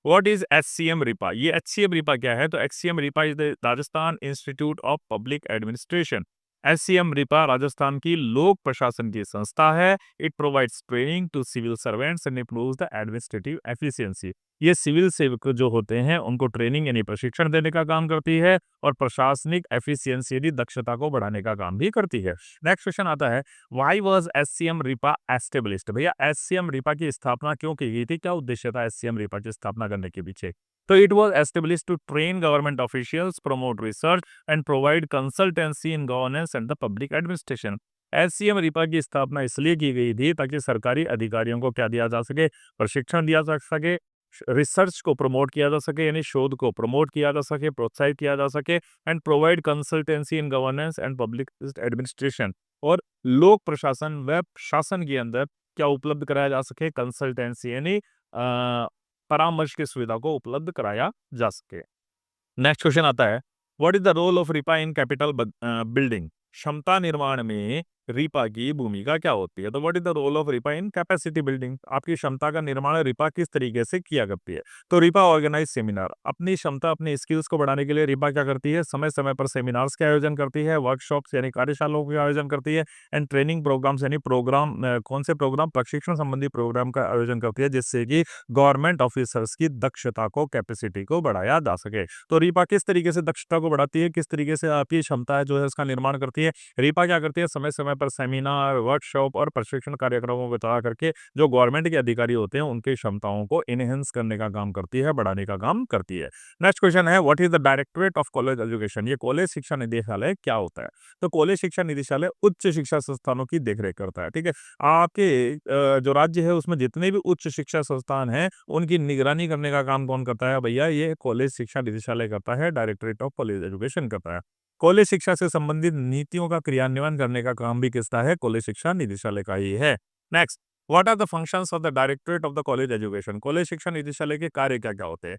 S1: व्हाट इज एचसीएम रिपा। ये एचसीएम रिपा क्या है, तो HCM RIPA is the Rajasthan institute of public administration. HCM RIPA Rajasthan की लोक प्रशासन की संस्था है। It provides training to civil servants and improves the administrative efficiency. ये सिविल सेवक जो होते हैं उनको ट्रेनिंग यानी प्रशिक्षण देने का काम करती है और प्रशासनिक एफिशिएंसी यानी दक्षता को बढ़ाने का काम भी करती है। नेक्स्ट क्वेश्चन आता है, why was HCM Ripa established. भैया एचसीएम रिपा की स्थापना क्यों की गई थी, क्या उद्देश्य था एचसीएम रिपा की स्थापना करने के पीछे। तो it was established to train government officials, promote research and provide consultancy in governance and the public administration. HCM RIPA की स्थापना इसलिए की गई थी ताकि सरकारी अधिकारियों को क्या दिया जा सके, प्रशिक्षण दिया जा सके, रिसर्च को प्रमोट किया जा सके यानी शोध को प्रमोट किया जा सके, प्रोत्साहित किया जा सके, and provide consultancy in governance and public administration, और लोक प्रशासन व शासन के अंदर क्या उपलब्ध कराया जा सके, कंसल्टेंसी यानी परामर्श की सुविधा को उपलब्ध कराया जा सके। नेक्स्ट क्वेश्चन आता है, what is the role of RIPA in capital building. क्षमता निर्माण में रिपा की भूमिका क्या होती है। तो what is the role of RIPA in capacity building. आपकी क्षमता का निर्माण रिपा किस तरीके से किया करती है। तो रिपा ऑर्गेनाइज सेमिनार, अपनी क्षमता अपनी स्किल्स को बढ़ाने के लिए रिपा क्या करती है, समय समय पर सेमिनार्स के आयोजन करती है, वर्कशॉप्स यानी कार्यशालाओं के आयोजन करती है, एंड ट्रेनिंग प्रोग्राम्स यानी प्रोग्राम कौन से प्रोग्राम, प्रशिक्षण संबंधी प्रोग्राम का आयोजन करती है, जिससे कि गवर्नमेंट ऑफिसर्स की दक्षता को, कैपेसिटी को बढ़ाया जा सके। तो रिपा किस तरीके से दक्षता को बढ़ाती है, किस तरीके से आपकी क्षमता है जो है उसका निर्माण करती है। रिपा क्या करती है, समय समय पर सेमिनार, वर्कशॉप और प्रशिक्षण कार्यक्रमों को चला करके जो गवर्नमेंट के अधिकारी होते हैं उनकी क्षमताओं को इनहेंस करने का काम करती है, बढ़ाने का काम करती है। नेक्स्ट क्वेश्चन है, what is the directorate of college education. ये कॉलेज शिक्षा निदेशालय क्या होता है। तो कॉलेज शिक्षा निदेशालय उच्च शिक्षा संस्थानों की देखरेख करता है। ठीक है, आपके जो राज्य है उसमें जितने भी उच्च शिक्षा संस्थान हैं उनकी निगरानी करने का काम कौन करता है भैया, ये कॉलेज शिक्षा निदेशालय करता है, डायरेक्टरेट ऑफ कॉलेज एजुकेशन करता है। कॉलेज शिक्षा से संबंधित नीतियों का क्रियान्वयन करने का काम भी किसका है, कॉलेज शिक्षा निदेशालय का ही है। Next, what are the functions of the directorate of the college education. College शिक्षा निदेशालय के कार्य क्या क्या होते हैं।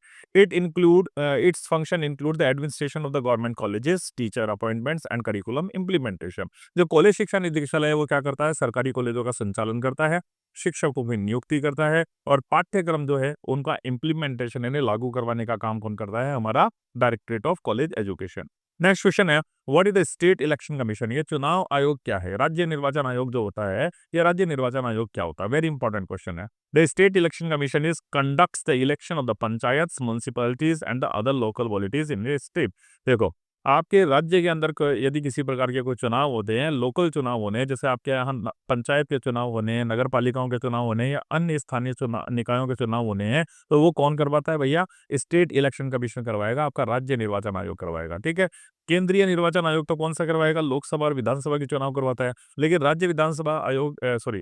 S1: Its function include the administration of the government colleges, teacher appointments and curriculum implementation. जो कॉलेज शिक्षा निदेशालय है वो क्या करता है, सरकारी कॉलेजों का संचालन करता है, शिक्षकों की नियुक्ति करता है, और पाठ्यक्रम जो है उनका इम्प्लीमेंटेशन यानी लागू करवाने का काम कौन करता है, हमारा directorate of college education. Next question है, what is the state election commission. ये चुनाव आयोग क्या है, राज्य निर्वाचन आयोग जो होता है, ये राज्य निर्वाचन आयोग क्या होता है, वेरी इंपॉर्टेंट क्वेश्चन है। The state election commission is conducts the election of the panchayat, municipalities and the other local पॉलिटीज in the state. देखो, आपके राज्य के अंदर यदि किसी प्रकार के कोई चुनाव होते हैं, लोकल चुनाव होने हैं, जैसे आपके यहाँ पंचायत के चुनाव होने हैं, नगर पालिकाओं के चुनाव होने हैं, या अन्य स्थानीय निकायों के चुनाव होने हैं, तो वो कौन करवाता है भैया, स्टेट इलेक्शन कमीशन करवाएगा, आपका राज्य निर्वाचन आयोग करवाएगा। ठीक है, केंद्रीय निर्वाचन आयोग तो कौन सा करवाएगा, लोकसभा और विधानसभा के चुनाव करवाता है, लेकिन राज्य विधानसभा आयोग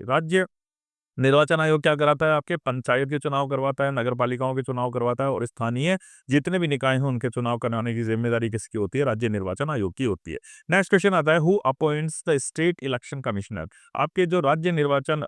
S1: राज्य निर्वाचन आयोग क्या कराता है, आपके पंचायत के चुनाव करवाता है, नगर पालिकाओं के चुनाव करवाता है, और स्थानीय जितने भी निकाय हैं उनके चुनाव करवाने की जिम्मेदारी किसकी होती है, राज्य निर्वाचन आयोग की होती है। नेक्स्ट क्वेश्चन आता है, who appoints the state election commissioner. आपके जो राज्य निर्वाचन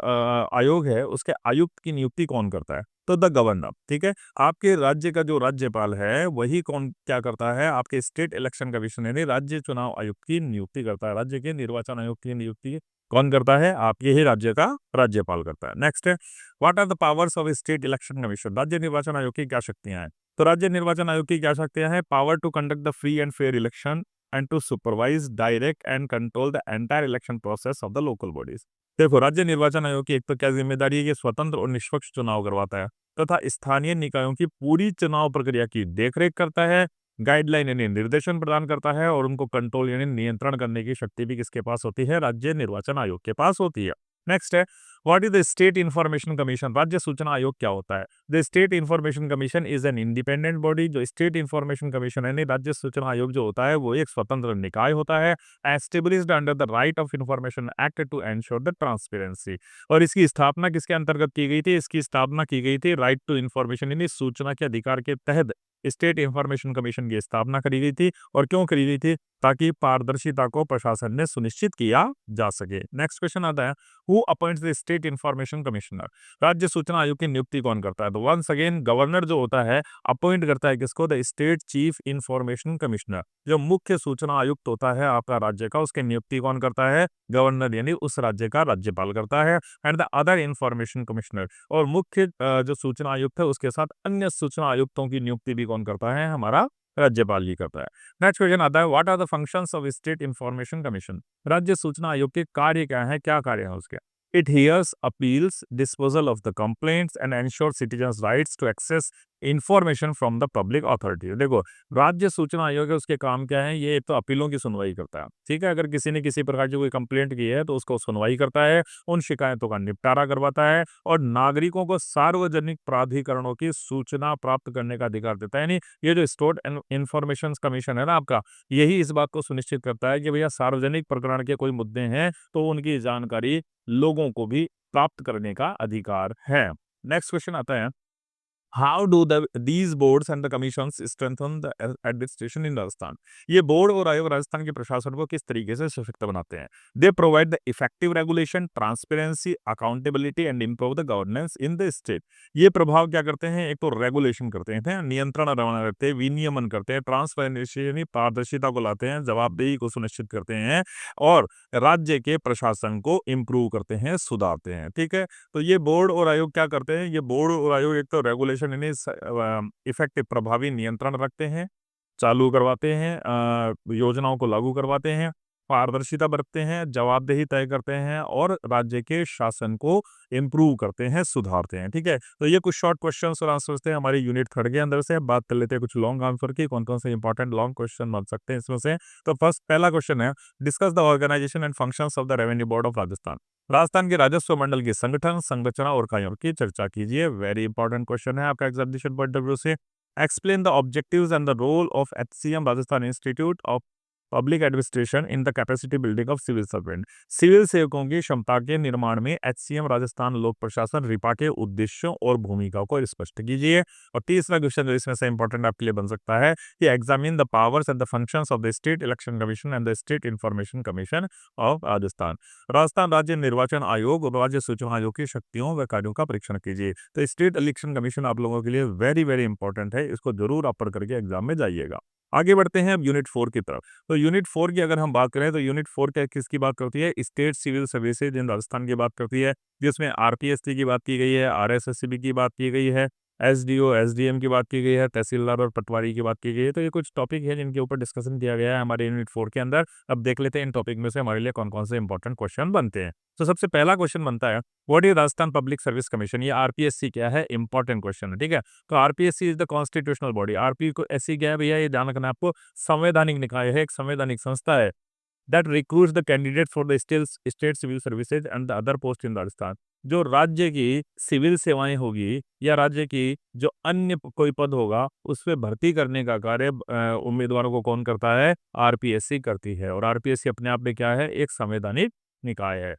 S1: आयोग है उसके आयुक्त की नियुक्ति कौन करता है, तो द गवर्नर। ठीक है, आपके राज्य का जो राज्यपाल है वही कौन क्या करता है, आपके स्टेट इलेक्शन कमीशन यानी राज्य चुनाव आयुक्त की नियुक्ति करता है। राज्य के निर्वाचन आयोग की नियुक्ति कौन करता है, आपके ही राज्य का राज्यपाल करता है। नेक्स्ट है, what are the powers of state election commission. राज्य निर्वाचन आयोग की क्या शक्तियां हैं। तो राज्य निर्वाचन आयोग की क्या शक्तियां हैं, power to conduct the free and fair election and to supervise, direct and control the entire election process of the local bodies. देखो, राज्य निर्वाचन आयोग की एक तो क्या जिम्मेदारी है कि स्वतंत्र और निष्पक्ष चुनाव करवाता है तथा स्थानीय निकायों की पूरी चुनाव प्रक्रिया की देखरेख करता है, गाइडलाइन यानी निर्देशन प्रदान करता है, और उनको कंट्रोल यानी नियंत्रण करने की शक्ति भी किसके पास होती है, राज्य निर्वाचन आयोग के पास होती है। नेक्स्ट है, what is the state information commission? राज्य सूचना आयोग क्या होता है? The state information commission is an independent body. जो स्टेट इंफॉर्मेशन कमीशन है, यानी राज्य सूचना आयोग जो होता है, वो एक स्वतंत्र निकाय होता है, established under the right of information act to ensure the transparency. और इसकी स्थापना किसके अंतर्गत की गई थी? इसकी स्थापना की गई थी राइट टू इंफॉर्मेशन यानी सूचना के अधिकार के तहत स्टेट इंफॉर्मेशन कमीशन की स्थापना करी गई थी। और क्यों करी गई थी? ताकि पारदर्शिता को प्रशासन ने सुनिश्चित किया जा सके। नेक्स्ट क्वेश्चन आता है, who appoints the state information commissioner? राज्य सूचना आयोग की नियुक्ति कौन करता है? तो वंस अगेन गवर्नर जो होता है अपॉइंट करता है किसको? The state chief information commissioner. जो मुख्य सूचना आयुक्त होता है आपका राज्य का, उसकी नियुक्ति कौन करता है? गवर्नर, यानी उस राज्य का राज्यपाल करता है। And the other information commissioner, और मुख्य जो सूचना आयुक्त है उसके साथ अन्य सूचना आयुक्तों की नियुक्ति भी कौन करता है? हमारा राज्यपाल ही करता है। नेक्स्ट क्वेश्चन आता है, what are the functions of state information commission? राज्य सूचना आयोग के कार्य क्या है? क्या कार्य है उसके? It hears appeals, disposal of the complaints and ensure citizens rights to access information from the public authority. देखो, राज्य सूचना आयोग है, उसके काम क्या है? ये एक तो अपीलों की सुनवाई करता है, ठीक है। अगर किसी ने किसी प्रकार की कोई कंप्लेंट की है तो उसको सुनवाई करता है, उन शिकायतों का निपटारा करवाता है और नागरिकों को सार्वजनिक प्राधिकरणों की सूचना प्राप्त करने का अधिकार देता है। यानी ये जो स्टेट इंफॉर्मेशन कमीशन है ना आपका, यही इस बात को सुनिश्चित करता है कि भैया सार्वजनिक प्रकरण के कोई मुद्दे हैं तो उनकी जानकारी लोगों को भी प्राप्त करने का अधिकार है। नेक्स्ट क्वेश्चन आता है, how do these boards and the commissions strengthen the administration in Rajasthan? ये बोर्ड और आयोग राजस्थान के प्रशासन को किस तरीके से सशक्त बनाते हैं? They provide the effective regulation, transparency, accountability and improve the governance in the state. ये प्रभाव क्या करते हैं? एक तो रेगुलेशन करते हैं, नियंत्रण बनाए रखते हैं, विनियमन करते हैं, ट्रांसपेरेंसी यानी पारदर्शिता को लाते हैं, जवाबदेही को सुनिश्चित करते हैं और राज्य के प्रशासन को इम्प्रूव करते हैं, सुधारते हैं। ठीक है, तो ये बोर्ड और आयोग क्या करते हैं? ये बोर्ड और आयोग एक तो रेगुलेशन यानी इफेक्टिव प्रभावी नियंत्रण रखते हैं, चालू करवाते हैं, योजनाओं को लागू करवाते हैं, पारदर्शिता बरतते हैं, जवाबदेही तय करते हैं और राज्य के शासन को इम्प्रूव करते हैं, सुधारते हैं। ठीक है, तो ये कुछ शॉर्ट क्वेश्चंस और आंसर्स थे हमारे यूनिट थर्ड के अंदर से। अब बात कर लेते हैं कुछ लॉन्ग आंसर की, कौन कौन से इंपॉर्टेंट लॉन्ग क्वेश्चन बन सकते हैं इसमें से। तो फर्स्ट पहला क्वेश्चन है, discuss the organisation and functions of the revenue board of Rajasthan. Rajasthan के राजस्व मंडल की संगठन, संरचना और कार्यों की चर्चा कीजिए। वेरी इंपॉर्टेंट क्वेश्चन है आपका एग्जामिनेशन पॉइंट ऑफ व्यू से। Explain the objectives and the role of HCM Rajasthan institute of public administration in the capacity building of civil servant. Civil सेवकों की क्षमता के निर्माण में एचसीएम राजस्थान लोक प्रशासन रिपा के उद्देश्यों और भूमिका को स्पष्ट कीजिए। और तीसरा क्वेश्चन जो इसमें से इंपॉर्टेंट आपके लिए बन सकता है कि examine the powers and the functions of the state election commission and the state information commission of Rajasthan. Rajasthan राज्य निर्वाचन आयोग और राज्य सूचना आयोग की शक्तियों व कार्यों का परीक्षण कीजिए। तो स्टेट इलेक्शन कमीशन आप लोगों के लिए वेरी वेरी इंपॉर्टेंट है, इसको जरूर आप पढ़ करके एग्जाम में जाइएगा। आगे बढ़ते हैं अब यूनिट 4 की तरफ। तो यूनिट 4 की अगर हम बात करें तो यूनिट 4 क्या किसकी बात करती है? State civil services in Rajasthan की बात करती है, जिसमें आरपीएससी की बात की गई है, आरएसएससीबी की बात की गई है, एसडीओ एसडीएम की बात की गई है, तहसीलदार और पटवारी की बात की गई है। तो ये कुछ टॉपिक है जिनके ऊपर डिस्कशन किया गया है हमारे यूनिट 4 के अंदर। अब देख लेते हैं इन टॉपिक में से हमारे लिए कौन कौन से इंपॉर्टेंट क्वेश्चन बनते हैं। तो सबसे पहला क्वेश्चन बनता है, what is Rajasthan public service commission? ये आरपीएससी क्या है? इंपॉर्टेंट क्वेश्चन है। ठीक है, तो RPSC is the constitutional body. RPSC क्या है भैया? ये ध्यान रखना है आपको, संवैधानिक निकाय है, एक संवैधानिक संस्था है that recruits the candidate for the state civil services and the other post in Rajasthan. जो राज्य की सिविल सेवाएं होगी या राज्य की जो अन्य कोई पद होगा उस पे भर्ती करने का कार्य उम्मीदवारों को कौन करता है? आरपीएससी करती है। और आरपीएससी अपने आप में क्या है? एक संवैधानिक निकाय है।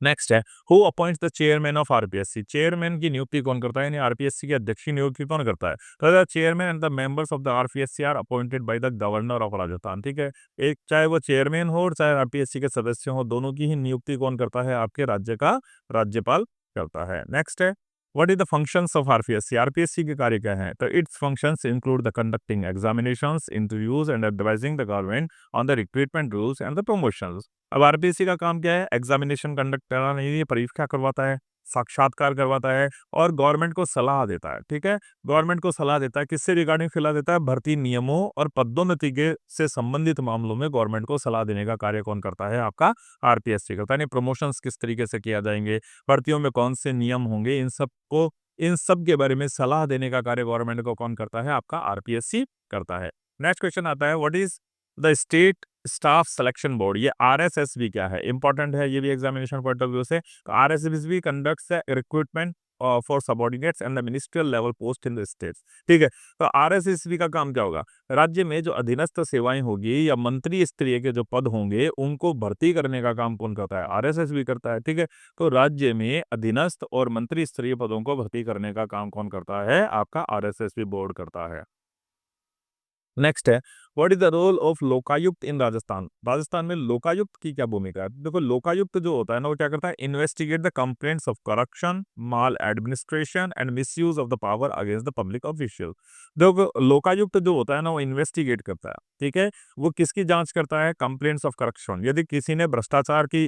S1: नेक्स्ट है, who appoints the chairman of RPSC? Chairman की नियुक्ति कौन करता है? यानी आरपीएससी के अध्यक्ष की नियुक्ति कौन करता है? तो the chairman and the members of the RPSC are appointed by the governor of Rajasthan. ठीक है, एक चाहे वो चेयरमैन हो और चाहे आरपीएससी के सदस्य हो, दोनों की ही नियुक्ति कौन करता है? आपके राज्य का राज्यपाल करता है। नेक्स्ट है, what is the functions of RPSC? RPSC के कार्य क्या हैं? तो it's functions include the conducting examinations, interviews and advising the government on the recruitment rules and the promotions. अब आरपीएससी का काम क्या है? एग्जामिनेशन कंडक्ट करना, नहीं, ये परीक्षा करवाता है, साक्षात्कार करवाता है और गवर्नमेंट को सलाह देता है। ठीक है, गवर्नमेंट को सलाह देता है, किससे रिगार्डिंग सलाह देता है? भर्ती नियमों और पदोन्नति के से संबंधित मामलों में गवर्नमेंट को सलाह देने का कार्य कौन करता है? आपका आरपीएससी करता है। यानी प्रमोशंस किस तरीके से किया जाएंगे, भर्तियों में कौन से नियम होंगे, इन सब के बारे में सलाह देने का कार्य गवर्नमेंट को कौन करता है? आपका आरपीएससी करता है। नेक्स्ट क्वेश्चन आता है, what is the state staff selection board, ये आरएसएसबी क्या है, इंपॉर्टेंट है ये भी एग्जामिनेशन पॉइंट ऑफ व्यू से। RSSB conducts recruitment for subordinates and the ministerial level post in the states. ठीक है, तो आरएसएसबी का काम क्या होगा, राज्य में जो अधीनस्थ सेवाएं होगी या मंत्री स्तरीय के जो पद होंगे उनको भर्ती करने का काम कौन करता है, आरएसएसबी करता है। ठीक है, तो राज्य में अधीनस्थ और मंत्री स्तरीय पदों को भर्ती करने का काम कौन करता है, आपका आरएसएसबी बोर्ड करता है। नेक्स्ट है, what is the role of Lokayukta in Rajasthan. Rajasthan में लोकायुक्त की क्या भूमिका है। देखो लोकायुक्त जो होता है ना, वो क्या करता है, investigate the complaints of corruption, mall administration and misuse of the power against the public official. देखो लोकायुक्त जो होता है ना, वो इन्वेस्टिगेट करता है। ठीक है, वो किसकी जांच करता है, कंप्लेंट्स ऑफ करप्शन, यदि किसी ने भ्रष्टाचार की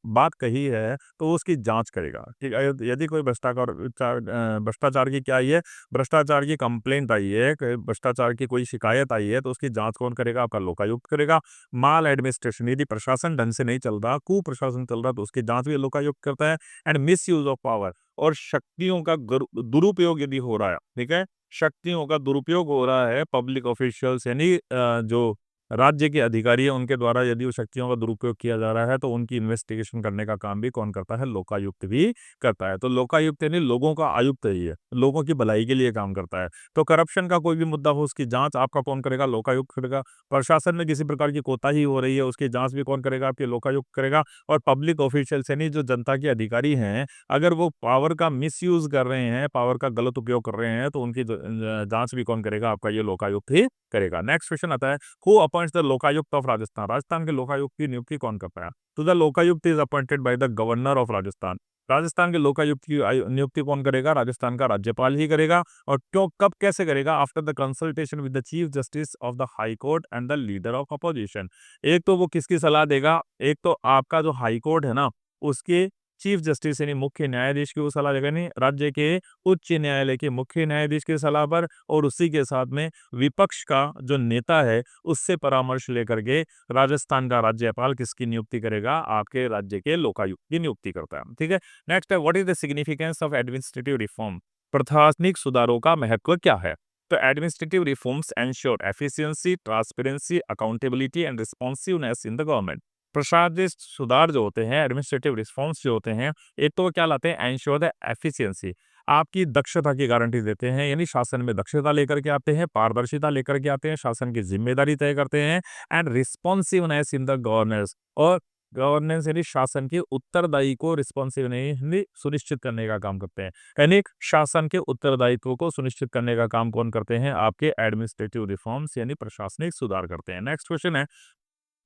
S1: बात कही है तो वो उसकी जांच करेगा। ठीक है, यदि कोई भ्रष्टाचार की क्या आई है, भ्रष्टाचार की कंप्लेंट आई है, भ्रष्टाचार की कोई शिकायत आई है, तो उसकी जांच कौन करेगा, आपका लोकायुक्त करेगा। माल एडमिनिस्ट्रेशन, यदि प्रशासन ढंग से नहीं चल रहा, कुप्रशासन चल रहा, तो उसकी जांच भी लोकायुक्त करता है। And miss use of power, और शक्तियों का दुरुपयोग यदि हो रहा है, ठीक है, शक्तियों का दुरुपयोग हो रहा है पब्लिक ऑफिशियल्स यानी जो राज्य के अधिकारी है उनके द्वारा यदि वो शक्तियों का दुरुपयोग किया जा रहा है, तो उनकी इन्वेस्टिगेशन करने का काम भी कौन करता है, लोकायुक्त भी करता है। तो लोकायुक्त यानी लोगों का आयुक्त है, ये लोगों की भलाई के लिए काम करता है। तो करप्शन का कोई भी मुद्दा हो, उसकी जांच आपका कौन करेगा, लोकायुक्त करेगा। प्रशासन में किसी प्रकार की कोताही हो रही है, उसकी जांच भी कौन करेगा, आपके लोकायुक्त करेगा। और पब्लिक ऑफिशियल्स यानी जो जनता के अधिकारी हैं, अगर वो पावर का मिसयूज कर रहे हैं, पावर का गलत उपयोग कर रहे हैं, तो उनकी जांच भी कौन करेगा, आपका ये लोकायुक्त ही करेगा। नेक्स्ट क्वेश्चन आता है, who appoints the Lokayukta of Rajasthan. Rajasthan के लोकायुक्त की नियुक्ति कौन करता है। तो the Lokayukta is appointed by the governor of Rajasthan. Rajasthan के लोकायुक्त की नियुक्ति कौन करेगा, राजस्थान का राज्यपाल ही करेगा। और क्यों, कब, कैसे करेगा, after the consultation with the chief justice of the high court and the leader of opposition. एक तो वो किसकी सलाह देगा, एक तो आपका जो हाई कोर्ट है ना, उसके चीफ जस्टिस यानी मुख्य न्यायाधीश की वो सलाह देगा, नहीं, राज्य के उच्च न्यायालय के मुख्य न्यायाधीश की सलाह पर, और उसी के साथ में विपक्ष का जो नेता है उससे परामर्श लेकर के राजस्थान का राज्यपाल किसकी नियुक्ति करेगा, आपके राज्य के लोकायुक्त की नियुक्ति करता है। ठीक है, नेक्स्ट है, what is the significance of administrative reform. प्रशासनिक सुधारों का महत्व क्या है। तो administrative reforms ensure efficiency, transparency, accountability and responsiveness in the government. प्रशासनिक सुधार जो होते हैं, एडमिनिस्ट्रेटिव रिफॉर्म्स जो होते हैं, एक तो वो क्या लाते हैं, एंश्योर द एफिशिएंसी, आपकी दक्षता की गारंटी देते हैं, यानी शासन में दक्षता लेकर के आते हैं, पारदर्शिता लेकर के आते हैं, शासन की जिम्मेदारी तय करते हैं। And responsiveness in the governance, और गवर्नेंस यानी शासन के उत्तरदायी को रिस्पॉन्सिवनेस सुनिश्चित करने का काम करते हैं। यानी शासन के उत्तरदायित्व को सुनिश्चित करने का काम कौन करते हैं, आपके एडमिनिस्ट्रेटिव रिफॉर्म्स यानी प्रशासनिक सुधार करते हैं। नेक्स्ट क्वेश्चन है,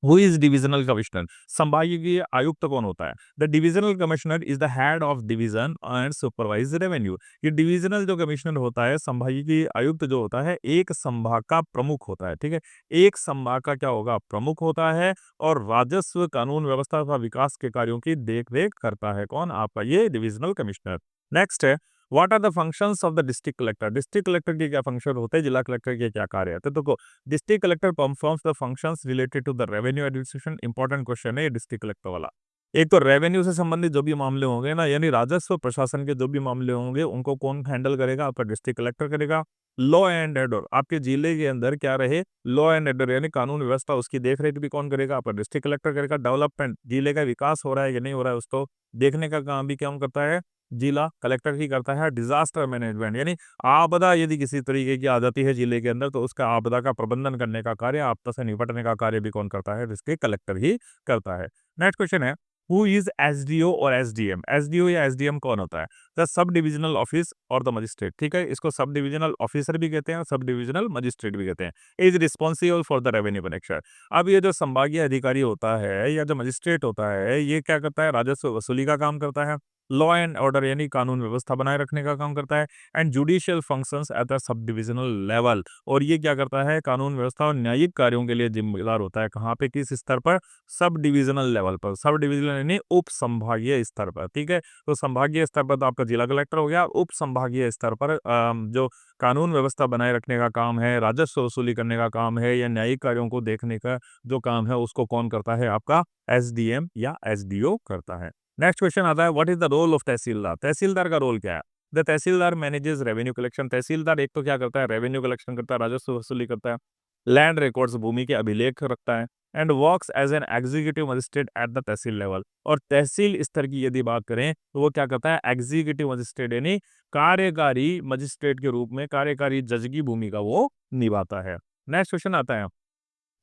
S1: हु इज डिविजनल कमिश्नर। संभागीय आयुक्त कौन होता है। The divisional commissioner is the head of division and supervise revenue. ये डिविजनल जो कमिश्नर होता है, संभागीय आयुक्त जो होता है, एक संभाग का प्रमुख होता है। ठीक है, एक संभाग का क्या होगा, प्रमुख होता है, और राजस्व, कानून व्यवस्था तथा विकास के कार्यों की देखरेख करता है कौन, आपका ये डिविजनल कमिश्नर। नेक्स्ट है, what are the functions of the district collector. District collector के क्या फंक्शन होते हैं, जिला कलेक्टर के क्या कार्य है। तो district collector performs the functions related to the revenue administration. Important question है ये डिस्ट्रिक्ट कलेक्टर वाला। एक तो रेवेन्यू से संबंधित जो भी मामले होंगे ना, यानी राजस्व प्रशासन के जो भी मामले होंगे, उनको कौन हैंडल करेगा, आपका डिस्ट्रिक्ट कलेक्टर करेगा। लॉ एंड ऑर्डर, आपके जिले के अंदर क्या रहे, लॉ एंड ऑर्डर यानी कानून व्यवस्था, उसकी देखरेख भी कौन करेगा, आपका डिस्ट्रिक्ट कलेक्टर करेगा। डेवलपमेंट, जिले का विकास हो रहा है कि नहीं हो रहा है, उसको देखने का काम भी कौन करता है, जिला कलेक्टर ही करता है। डिजास्टर मैनेजमेंट यानी आपदा यदि किसी तरीके की आ जाती है जिले के अंदर, तो उसका आपदा का प्रबंधन करने का कार्य, आपदा से निपटने का कार्य भी कौन करता है, डिस्ट्रिक्ट कलेक्टर ही करता है। नेक्स्ट क्वेश्चन है, हु इज एसडीओ और एसडीएम। एसडीओ या एसडीएम कौन होता है, द सब डिविजनल ऑफिस और द मजिस्ट्रेट। ठीक है, इसको सब डिविजनल ऑफिसर भी कहते हैं और सब डिविजनल मजिस्ट्रेट भी कहते हैं। Is responsible for the revenue collection. अब ये जो संभागीय अधिकारी होता है या जो मजिस्ट्रेट होता है, ये क्या करता है, राजस्व वसूली का काम करता है, लॉ एंड ऑर्डर यानी कानून व्यवस्था बनाए रखने का काम करता है, and judicial functions at the sub divisional level. और ये क्या करता है, कानून व्यवस्था और न्यायिक कार्यों के लिए जिम्मेदार होता है। कहाँ पे, किस स्तर पर, सब डिविजनल लेवल पर। सब डिविजनल यानी उप संभागीय स्तर पर। ठीक है, तो संभागीय स्तर पर तो आपका जिला कलेक्टर हो गया। उप संभागीय स्तर पर जो कानून व्यवस्था बनाए रखने का काम है, राजस्व वसूली करने का काम है, या न्यायिक कार्यों को देखने का जो काम है, उसको कौन करता है, आपका एसडीएम या एसडीओ करता है। नेक्स्ट क्वेश्चन आता है, what is the role of tehsildar. Tehsildar का रोल क्या है। The tehsildar manages revenue collection. Tehsildar एक तो क्या करता है, रेवेन्यू कलेक्शन करता है, राजस्व वसूली करता है, लैंड रिकॉर्ड्स भूमि के अभिलेख रखता है, and works as an executive magistrate at the tehsil level. और तहसील स्तर की यदि बात करें तो वो क्या करता है, एग्जीक्यूटिव मजिस्ट्रेट यानी कार्यकारी मजिस्ट्रेट के रूप में कार्यकारी जज की भूमिका वो निभाता है। नेक्स्ट क्वेश्चन आता है,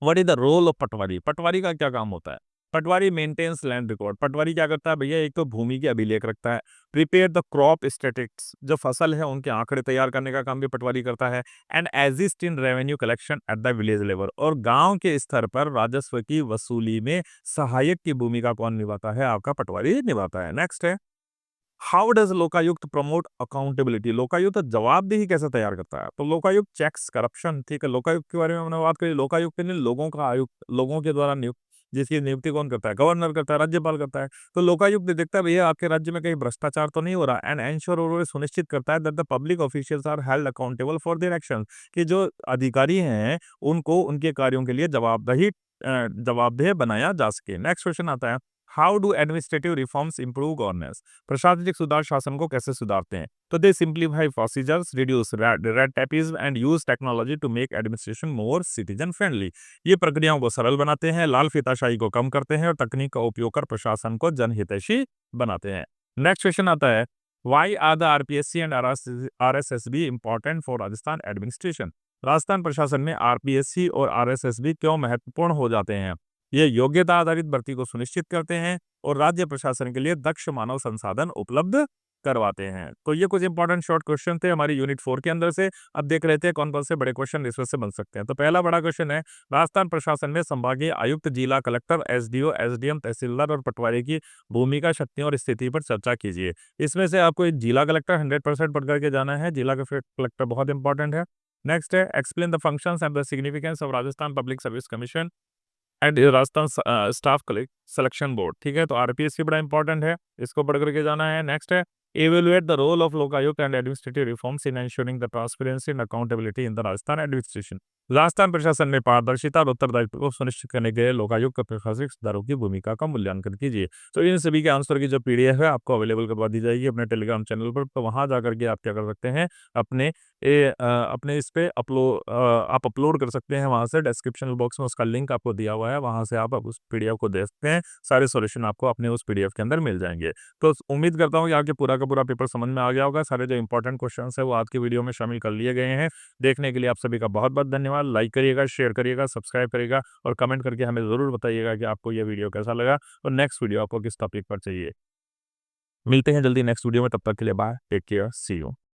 S1: what is the role of patwari? Patwari का क्या काम होता है? Patwari maintains land record. Patwari क्या करता है भैया, एक तो भूमि के अभिलेख रखता है, प्रिपेयर द क्रॉप स्टेटिक्स, जो फसल है उनके आंकड़े तैयार करने का काम भी पटवारी करता है, and ageist in revenue collection at the village level. और गांव के स्तर पर राजस्व की वसूली में सहायक की भूमिका कौन निभाता है? आपका पटवारी निभाता है। नेक्स्ट है, how does Lokayukta promote accountability? Lokayukta जवाबदेही कैसे तैयार करता है? तो लोकायुक्त चेक्स करप्शन, ठीक है, लोकायुक्त के बारे में हमने बात करी। लोकायुक्त यानी लोगों का आयुक्त, लोगों के द्वारा नियुक्त, जिसकी नियुक्ति कौन करता है? गवर्नर करता है, राज्यपाल करता है। तो लोकायुक्त ये देखता है भैया आपके राज्य में कहीं भ्रष्टाचार तो नहीं हो रहा, एंड एंश्योर, और वो सुनिश्चित करता है that the public officials are held accountable for their action, कि जो अधिकारी हैं उनको उनके कार्यों के लिए जवाबदेह बनाया जा सके। नेक्स्ट क्वेश्चन आता है, how do administrative reforms improve governance? प्रशासनिक सुधार शासन को कैसे सुधारते हैं? तो they simplify procedures, reduce red tapism and use technology to make administration more citizen friendly. ये प्रक्रियाओं को सरल बनाते हैं, लाल फीताशाही को कम करते हैं और तकनीक का उपयोग कर प्रशासन को जनहितैषी बनाते हैं। नेक्स्ट क्वेश्चन आता है, why are the RPSC and RSSB important for Rajasthan administration? Rajasthan प्रशासन में आरपीएससी और आरएसएसबी क्यों महत्वपूर्ण हो जाते हैं? ये योग्यता आधारित भर्ती को सुनिश्चित करते हैं और राज्य प्रशासन के लिए दक्ष मानव संसाधन उपलब्ध करवाते हैं। तो ये कुछ इंपॉर्टेंट शॉर्ट क्वेश्चन थे हमारी यूनिट 4 के अंदर से। अब देख लेते हैं कौन कौन से बड़े क्वेश्चन इसमें से बन सकते हैं। तो पहला बड़ा क्वेश्चन है, राजस्थान प्रशासन में संभागीय आयुक्त, जिला कलेक्टर, एसडीओ, एसडीएम, तहसीलदार और पटवारी की भूमिका, शक्तियों और स्थिति पर चर्चा कीजिए। इसमें से आपको एक जिला कलेक्टर 100% पढ़ करके जाना है। जिला कलेक्टर बहुत इंपॉर्टेंट है। नेक्स्ट है, explain the functions and the significance of Rajasthan public service commission and Rajasthan staff selection board. ठीक है, तो आरपीएससी बड़ा इंपॉर्टेंट है, इसको पढ़ करके जाना है। नेक्स्ट है, evaluate the role of Lokayukta and administrative reforms in ensuring the transparency and accountability in the Rajasthan administration. Rajasthan प्रशासन में पारदर्शिता और उत्तरदायित्व को सुनिश्चित करने के लिए लोकायुक्त और प्रशासनिक सुधारों की भूमिका का मूल्यांकन कीजिए। तो इन सभी के आंसर की जो पीडीएफ है आपको अवेलेबल करवा दी जाएगी अपने टेलीग्राम चैनल पर। तो वहां जाकर के आप क्या कर सकते हैं, अपने इस पे आप अपलोड कर सकते हैं। वहां से डिस्क्रिप्शन बॉक्स में उसका लिंक आपको दिया हुआ है, वहां से आप उस पीडीएफ को देख सकते हैं। सारे सॉल्यूशन आपको अपने उस पीडीएफ के अंदर मिल जाएंगे। तो उम्मीद करता हूँ कि आपके पूरा का पूरा पेपर समझ में आ गया होगा। सारे जो इंपॉर्टेंट क्वेश्चंस है वो आज की वीडियो में शामिल कर लिए गए हैं। देखने के लिए आप सभी का बहुत बहुत धन्यवाद। लाइक करिएगा, शेयर करिएगा, सब्सक्राइब करिएगा और कमेंट करके हमें ज़रूर बताइएगा कि आपको ये वीडियो कैसा लगा और नेक्स्ट वीडियो आपको किस टॉपिक पर चाहिए। मिलते हैं जल्दी नेक्स्ट वीडियो में, तब तक के लिए bye, take care, see you.